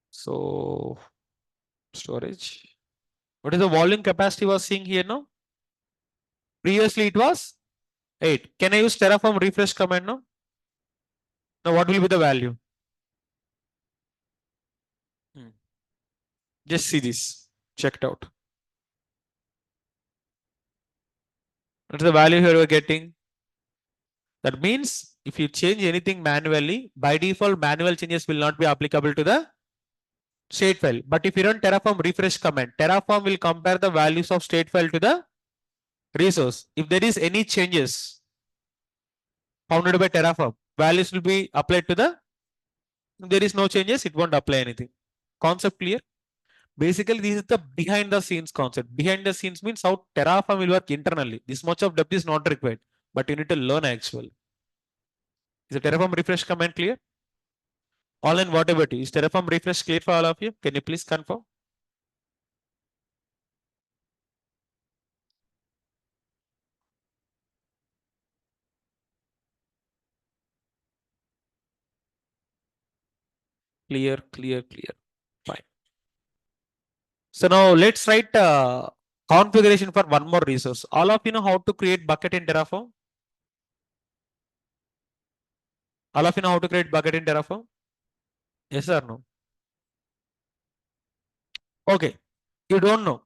So storage. What is the volume capacity was seeing here now? Previously it was 8. Can I use Terraform refresh command now? Now what will be the value? Just see this. Check it out. What's the value here we're getting? That means if you change anything manually, by default, manual changes will not be applicable to the state file. But if you run Terraform refresh command, Terraform will compare the values of state file to the resource. If there is any changes founded by Terraform, values will be applied to the. If there is no changes, it won't apply anything. Concept clear? Basically, this is the behind the scenes concept. Behind the scenes means how Terraform will work internally. This much of depth is not required, but you need to learn actually. Is the Terraform refresh command clear? All in what about you? Is Terraform refresh clear for all of you? Can you please confirm? Clear, clear, clear. Fine. So now let's write configuration for one more resource. All of you know how to create bucket in Terraform? All of you know how to create bucket in Terraform? Yes or no? Okay. You don't know.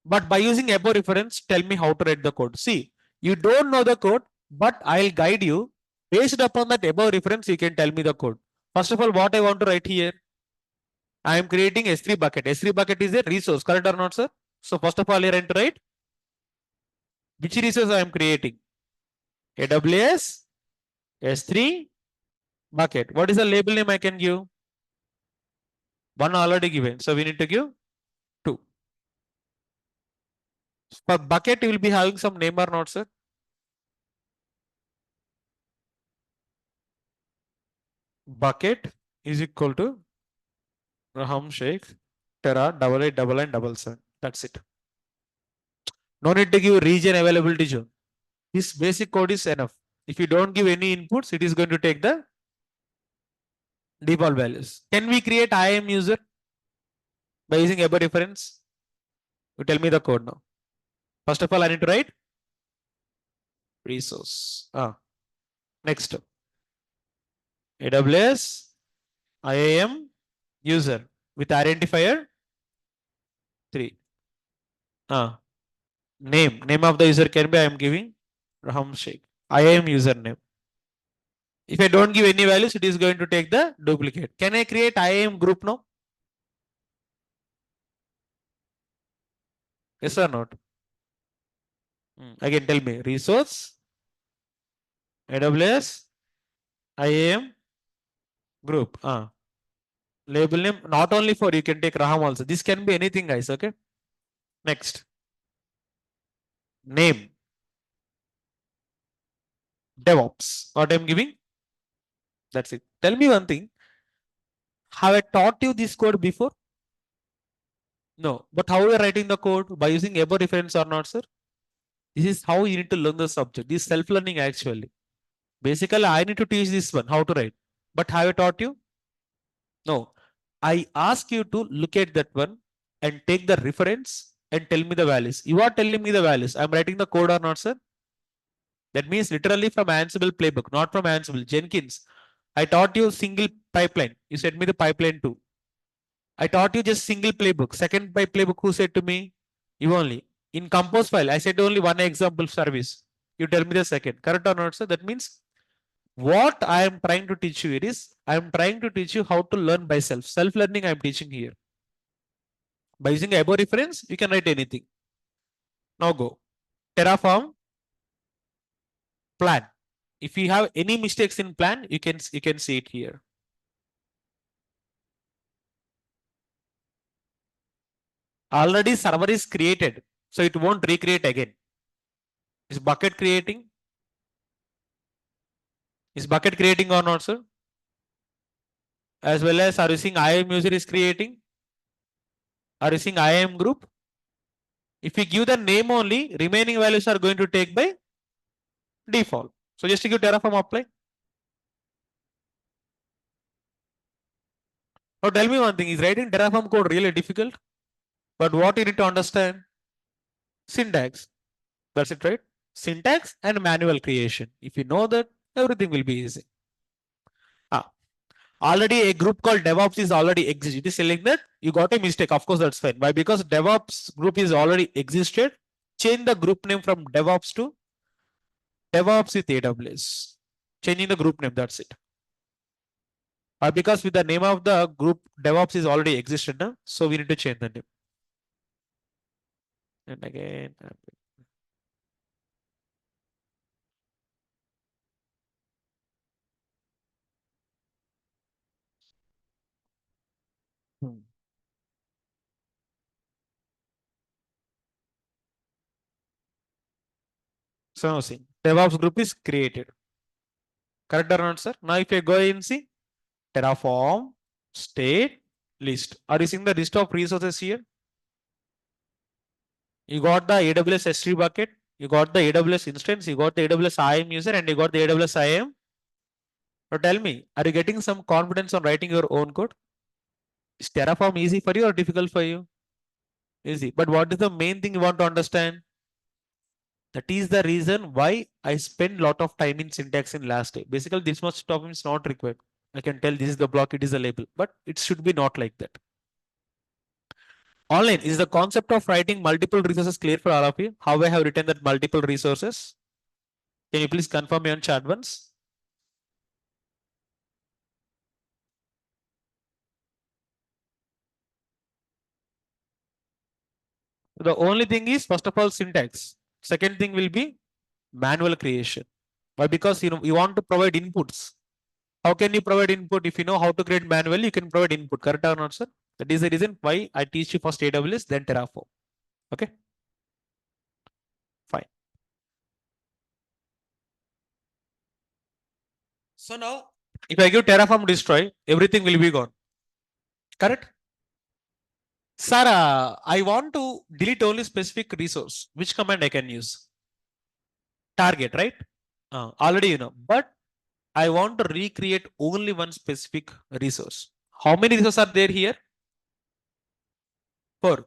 But by using above reference, tell me how to write the code. See, you don't know the code, but I'll guide you. Based upon that above reference, you can tell me the code. First of all, what I want to write here, I am creating S3 bucket. S3 bucket is a resource, correct or not, sir? So first of all, here I am to write which resource I am creating. AWS S3 bucket. What is the label name I can give? One already given. So we need to give 2. For bucket, you will be having some name or not, sir? Bucket is equal to Raham Sheikh Terra 889977. That's it. No need to give region availability zone. This basic code is enough. If you don't give any inputs, it is going to take the default values. Can we create IAM user by using above reference? You tell me the code now. First of all, I need to write resource. Next. AWS IAM User with identifier 3. Name of the user can be I am giving Raham Sheikh. I am username. If I don't give any values, it is going to take the duplicate. Can I create IAM group now? Yes or not? Again, tell me. Resource, AWS, IAM group. Label name, not only for, you can take Raham also. This can be anything, guys. Okay. Next. Name. Devops. What I'm giving? That's it. Tell me one thing. Have I taught you this code before? No. But how are you writing the code? By using above reference or not, sir? This is how you need to learn the subject. This is self-learning actually. Basically, I need to teach this one, how to write. But have I taught you? No. I ask you to look at that one and take the reference and tell me the values. You are telling me the values. I'm writing the code or not, sir? That means literally from Ansible playbook, not from Ansible. Jenkins, I taught you single pipeline. You said me the pipeline too. I taught you just single playbook. Second playbook, who said to me? You only. In compose file, I said only one example service. You tell me the second. Correct or not, sir? That means what I am trying to teach you is, I am trying to teach you how to learn by self. Self-learning I am teaching here. By using above reference, you can write anything. Now go. Terraform plan. If you have any mistakes in plan, you can see it here. Already server is created, so it won't recreate again. Is bucket creating? Is bucket creating or not, sir? As well as, are you seeing IAM user is creating? Are you seeing IAM group? If you give the name only, remaining values are going to take by default. So just give Terraform apply. Now tell me one thing, is writing Terraform code really difficult? But what you need to understand? Syntax. That's it, right? Syntax and manual creation. If you know that, everything will be easy. Already a group called Devops is already existed. It is telling that you got a mistake. Of course, that's fine. Why? Because Devops group is already existed. Change the group name from Devops to Devops with AWS. Changing the group name, that's it. Because with the name of the group Devops is already existed, na? So we need to change the name. And again, so see, Devops group is created. Correct or not, sir? Now if you go and see Terraform state list, are you seeing the list of resources here? You got the AWS S3 bucket, you got the AWS instance, you got the AWS IAM user, and you got the AWS IAM. Now tell me, are you getting some confidence on writing your own code? Is Terraform easy for you or difficult for you? Easy. But what is the main thing you want to understand? That is the reason why I spend a lot of time in syntax in last day. Basically, this much time is not required. I can tell this is the block, it is a label, but it should be not like that. Online, is the concept of writing multiple resources clear for all of you? How I have written that multiple resources? Can you please confirm me on chat once? The only thing is, first of all, syntax. Second thing will be manual creation. Why? Because you want to provide inputs. How can you provide input? If you know how to create manually, you can provide input. Correct or not, sir? That is the reason why I teach you first AWS, then Terraform. Okay. Fine. So now, if I give Terraform destroy, everything will be gone. Correct? Sir, I want to delete only specific resource. Which command I can use? Target, right? Already you know. But I want to recreate only one specific resource. How many resources are there here? 4.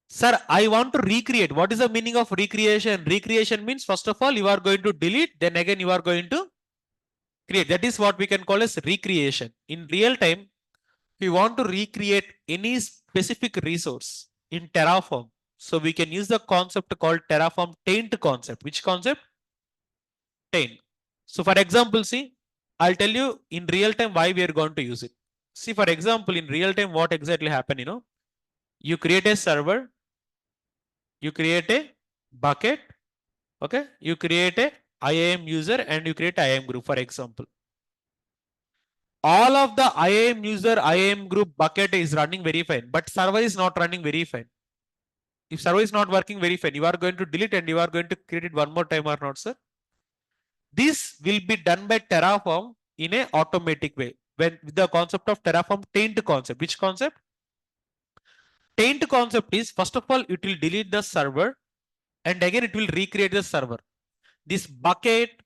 Sir, I want to recreate. What is the meaning of recreation? Recreation means, first of all, you are going to delete, then again you are going to create. That is what we can call as recreation. In real time, we want to recreate any specific resource in Terraform, so we can use the concept called Terraform taint concept. Which concept? Taint. So for example, see, I'll tell you in real time why we are going to use it. See, for example, in real time, what exactly happened, you create a server, you create a bucket, okay, you create a IAM user and you create IAM group, for example. All of the IAM user, IAM group bucket is running very fine, but server is not running very fine. If server is not working very fine, you are going to delete and you are going to create it one more time or not, sir? This will be done by Terraform in a automatic way. When with the concept of Terraform taint concept. Which concept? Taint concept is, first of all, it will delete the server and again it will recreate the server. This bucket,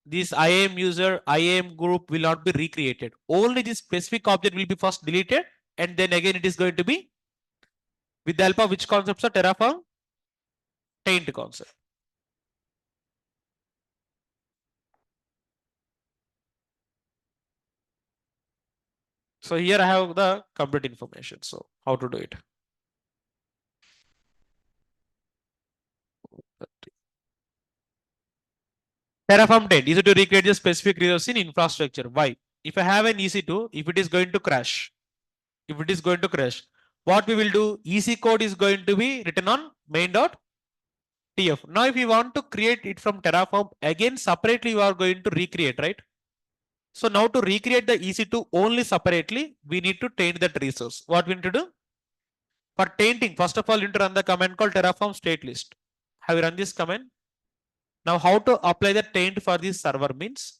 this IAM user, IAM group will not be recreated. Only this specific object will be first deleted and then again it is going to be with the help of which concepts are Terraform taint concept. So here I have the complete information. So how to do it? Terraform taint is to recreate the specific resource in infrastructure. Why? If I have an EC2, if it is going to crash, what we will do? EC code is going to be written on main.tf. Now, if you want to create it from Terraform, again separately you are going to recreate, right? So now to recreate the EC2 only separately, we need to taint that resource. What we need to do? For tainting, first of all, you need to run the command called Terraform state list. Have you run this command? Now, how to apply the taint for this server means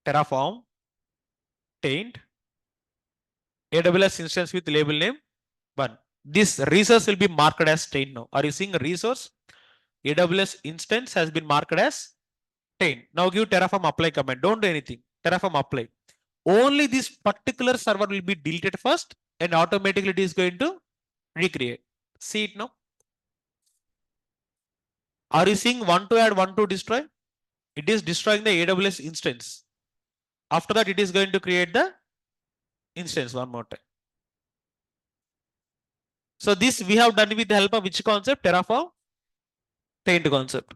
Terraform taint AWS instance with label name 1. This resource will be marked as taint now. Are you seeing a resource? AWS instance has been marked as taint. Now give Terraform apply command. Don't do anything. Terraform apply. Only this particular server will be deleted first and automatically it is going to recreate. See it now. Are you seeing 1 to add, 1 to destroy? It is destroying the AWS instance. After that, it is going to create the instance one more time. So this we have done with the help of which concept? Terraform taint concept.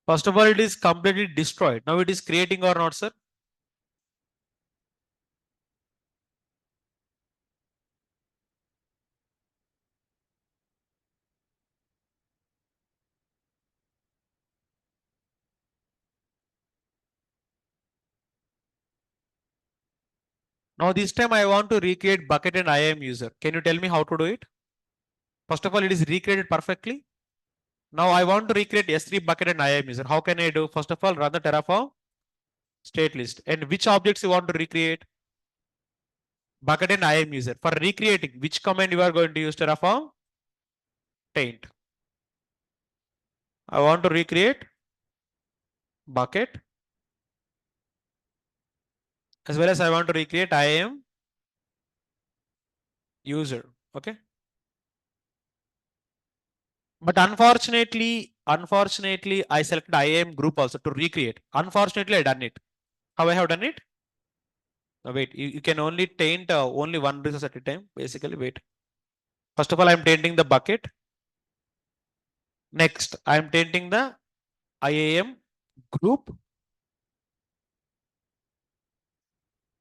First of all, it is completely destroyed. Now it is creating or not, sir? Now this time I want to recreate bucket and IAM user. Can you tell me how to do it? First of all, it is recreated perfectly. Now I want to recreate S3 bucket and IAM user. How can I do? First of all, run the Terraform state list. And which objects you want to recreate? Bucket and IAM user. For recreating, which command you are going to use? Terraform taint. I want to recreate bucket as well as I want to recreate IAM user. Okay. But unfortunately, I selected IAM group also to recreate. Unfortunately, I done it. How I have done it? Now wait, you can only taint only one resource at a time. Basically, wait. First of all, I'm tainting the bucket. Next, I'm tainting the IAM group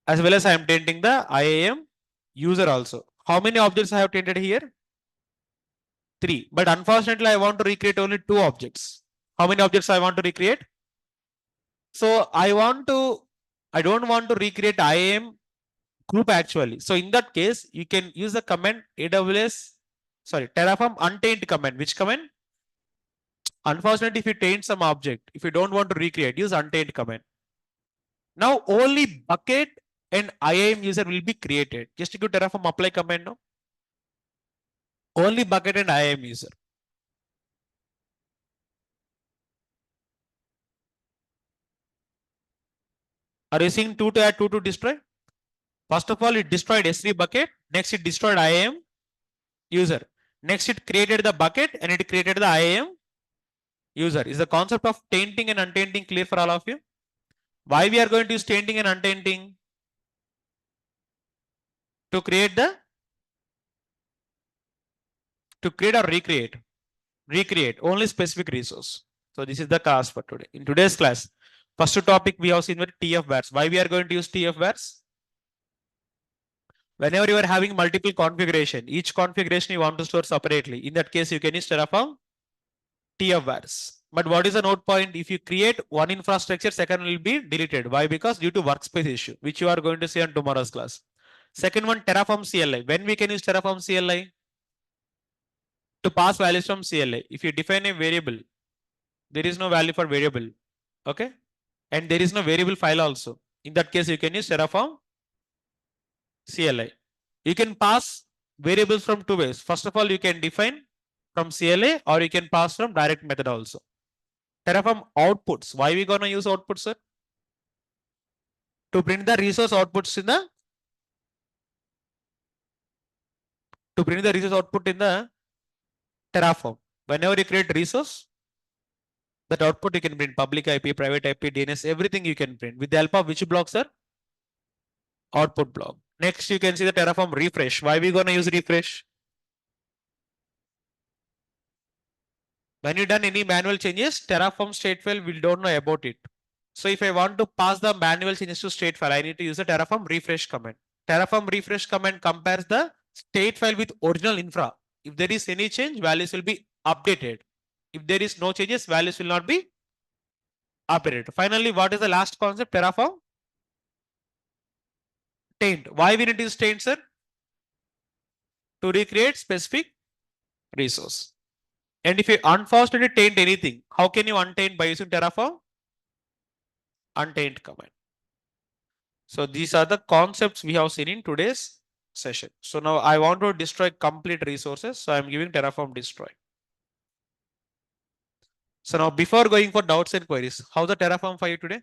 as well as I'm tainting the IAM user also. How many objects I have tainted here? 3. But unfortunately, I want to recreate only 2 objects. How many objects I want to recreate? So I don't want to recreate IAM group actually. So in that case, you can use the command Terraform untaint command. Which command? Unfortunately, if you taint some object, if you don't want to recreate, use untaint command. Now only bucket and IAM user will be created. Just go Terraform apply command now. Only bucket and IAM user. Are you seeing 2 to add 2 to destroy? First of all, it destroyed S3 bucket. Next, it destroyed IAM user. Next, it created the bucket and it created the IAM user. Is the concept of tainting and untainting clear for all of you? Why we are going to use tainting and untainting? To create the to create or recreate. Recreate only specific resource. So this is the class for today. In today's class, first topic we have seen with TF vars. Why we are going to use TF vars? Whenever you are having multiple configuration, each configuration you want to store separately. In that case, you can use Terraform TF vars. But what is the note point? If you create one infrastructure, second will be deleted. Why? Because due to workspace issue, which you are going to see on tomorrow's class. Second one, Terraform CLI. When we can use Terraform CLI? To pass values from CLI. If you define a variable, there is no value for variable. Okay. And there is no variable file also. In that case, you can use Terraform CLI. You can pass variables from two ways. First of all, you can define from CLI or you can pass from direct method also. Terraform outputs. Why we gonna use outputs, sir? To print the resource outputs in the output in the Terraform. Whenever you create resource, that output you can print public IP, private IP, DNS, everything you can print with the help of which block, sir? Output block. Next, you can see the Terraform refresh. Why we gonna use refresh? When you done any manual changes, Terraform statefile will don't know about it. So if I want to pass the manual changes to statefile, I need to use the Terraform refresh command. Terraform refresh command compares the statefile with original infra. If there is any change, values will be updated. If there is no changes, values will not be updated. Finally, what is the last concept? Terraform taint. Why we need to use taint, sir? To recreate specific resource. And if you unfortunately taint anything, how can you untaint by using Terraform? Untaint command. So these are the concepts we have seen in today's session. So now I want to destroy complete resources. So I'm giving Terraform destroy. So now before going for doubts and queries, how's the Terraform for you today?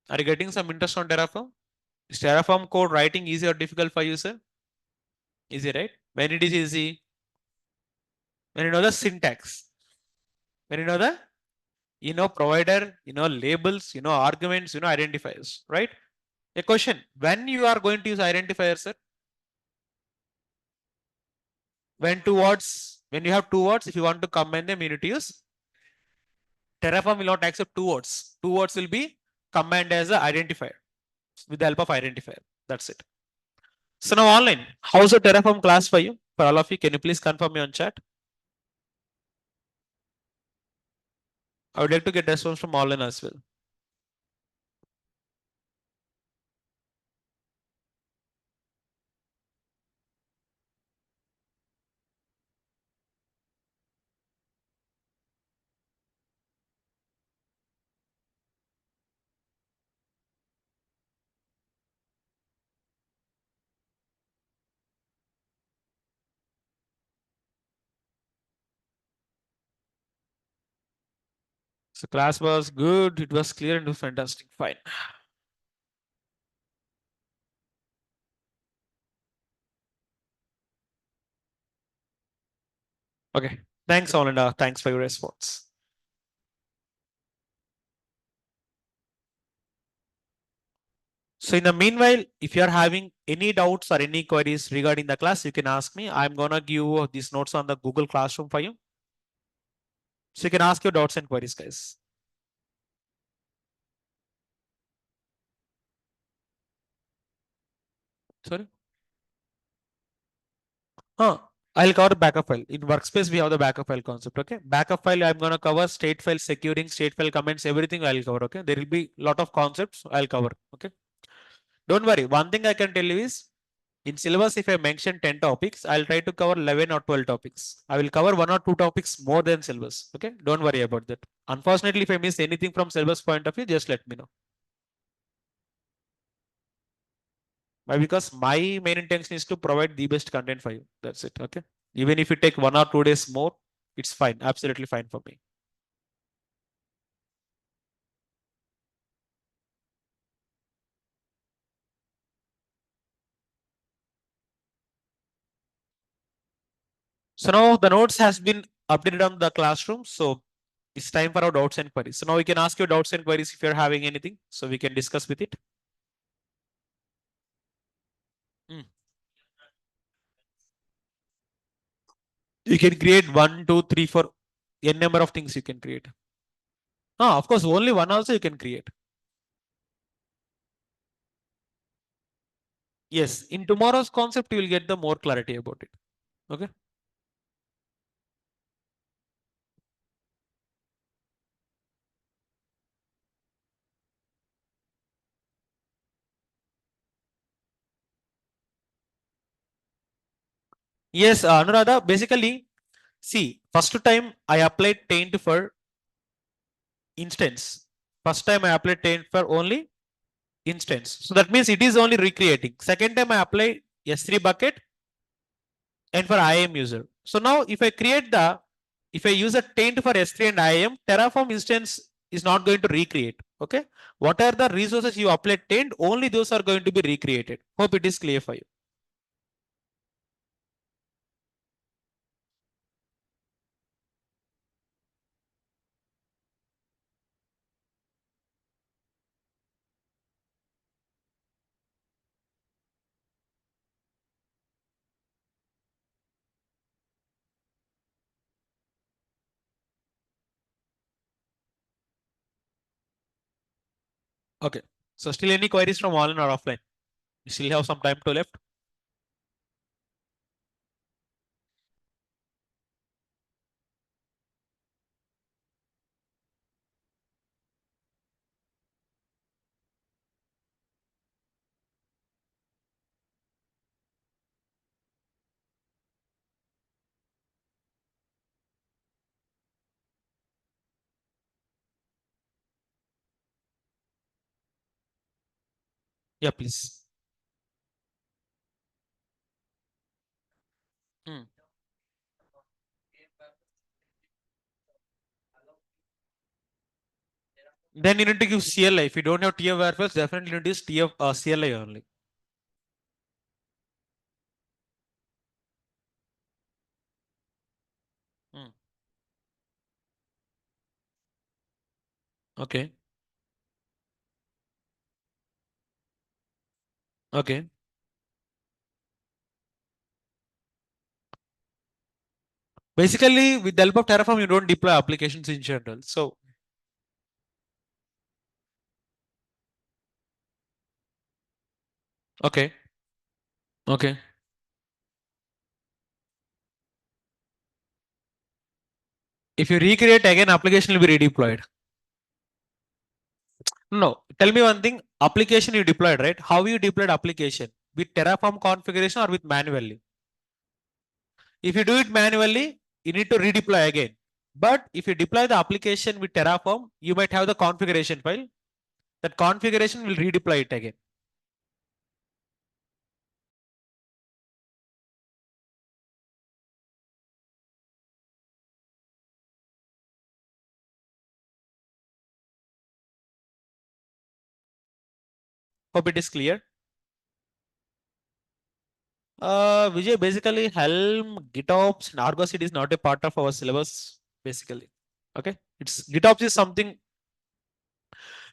Are you getting some interest on Terraform? Is Terraform code writing easy or difficult for you, sir? Easy, right? When it is easy, when you know the syntax, when you know provider, you know labels, you know arguments, you know identifiers, right? A question, when you are going to use identifiers, sir? When you have two words, if you want to combine them, you need to use Terraform will not accept two words. Two words will be combined as an identifier with the help of identifier. That's it. So now online, how's the Terraform class for you? For all of you, can you please confirm me on chat? I would like to get response from online as well. So class was good. It was clear and it was fantastic. Fine. Okay. Thanks, all, and thanks for your response. So in the meanwhile, if you are having any doubts or any queries regarding the class, you can ask me. I'm gonna give you these notes on the Google Classroom for you. So you can ask your doubts and queries, guys. Sorry. I'll cover backup file. In workspace, we have the backup file concept. Okay. Backup file, I'm gonna cover state file securing, state file comments, everything I'll cover. Okay. There will be a lot of concepts I'll cover. Okay. Don't worry. One thing I can tell you is In syllabus, if I mention 10 topics, I'll try to cover 11 or 12 topics. I will cover one or two topics more than syllabus. Okay, don't worry about that. Unfortunately, if I miss anything from syllabus point of view, just let me know. Why? Because my main intention is to provide the best content for you. That's it. Okay. Even if you take 1 or 2 days more, it's fine. Absolutely fine for me. So now the notes has been updated on the classroom. So it's time for our doubts and queries. So now we can ask your doubts and queries if you're having anything. So we can discuss with it. Hmm. You can create one, two, three, four, n number of things you can create. Ah, of course, only one also you can create. Yes, in tomorrow's concept, you will get the more clarity about it. Okay. Yes, Anuradha, basically, see, first time I applied taint for instance. First time I applied taint for only instance. So that means it is only recreating. Second time I apply S3 bucket and for IAM user. So now if I use a taint for S3 and IAM, Terraform instance is not going to recreate. Okay. What are the resources you apply taint? Only those are going to be recreated. Hope it is clear for you. Okay. So still any queries from online or offline? You still have some time to left. Yeah, please. Hmm. Then you need to give CLI. If you don't have TF wireframes, definitely you need to use TF CLI only. Hmm. Okay. Okay. Basically, with the help of Terraform, you don't deploy applications in general. So, okay. Okay. If you recreate again, application will be redeployed. No, tell me one thing. Application you deployed, right? How you deployed application? With Terraform configuration or with manually? If you do it manually, you need to redeploy again. But if you deploy the application with Terraform, you might have the configuration file. That configuration will redeploy it again. Hope it is clear. Vijay, basically Helm, GitOps, and Argo CD is not a part of our syllabus, basically. Okay. GitOps is something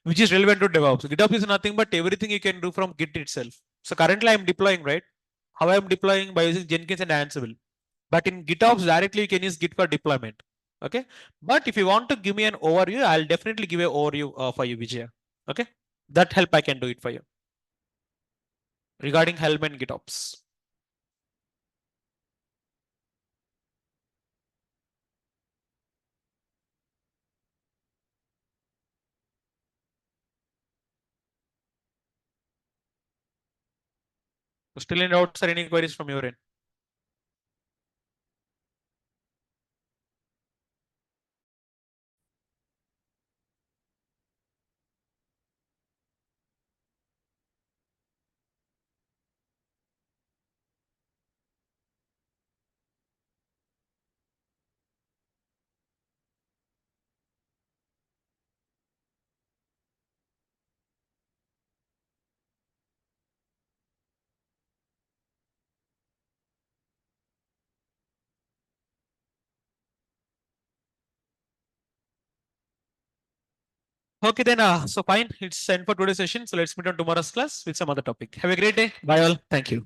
which is relevant to DevOps. GitOps is nothing but everything you can do from Git itself. So currently I'm deploying, right? How I'm deploying by using Jenkins and Ansible. But in GitOps directly you can use Git for deployment. Okay. But if you want to give me an overview, I'll definitely give an overview for you, Vijay. Okay. That help I can do it for you regarding Helm and GitOps. Still in doubts or any queries from your end? Okay, then, so fine. It's end for today's session. So let's meet on tomorrow's class with some other topic. Have a great day. Bye all. Thank you.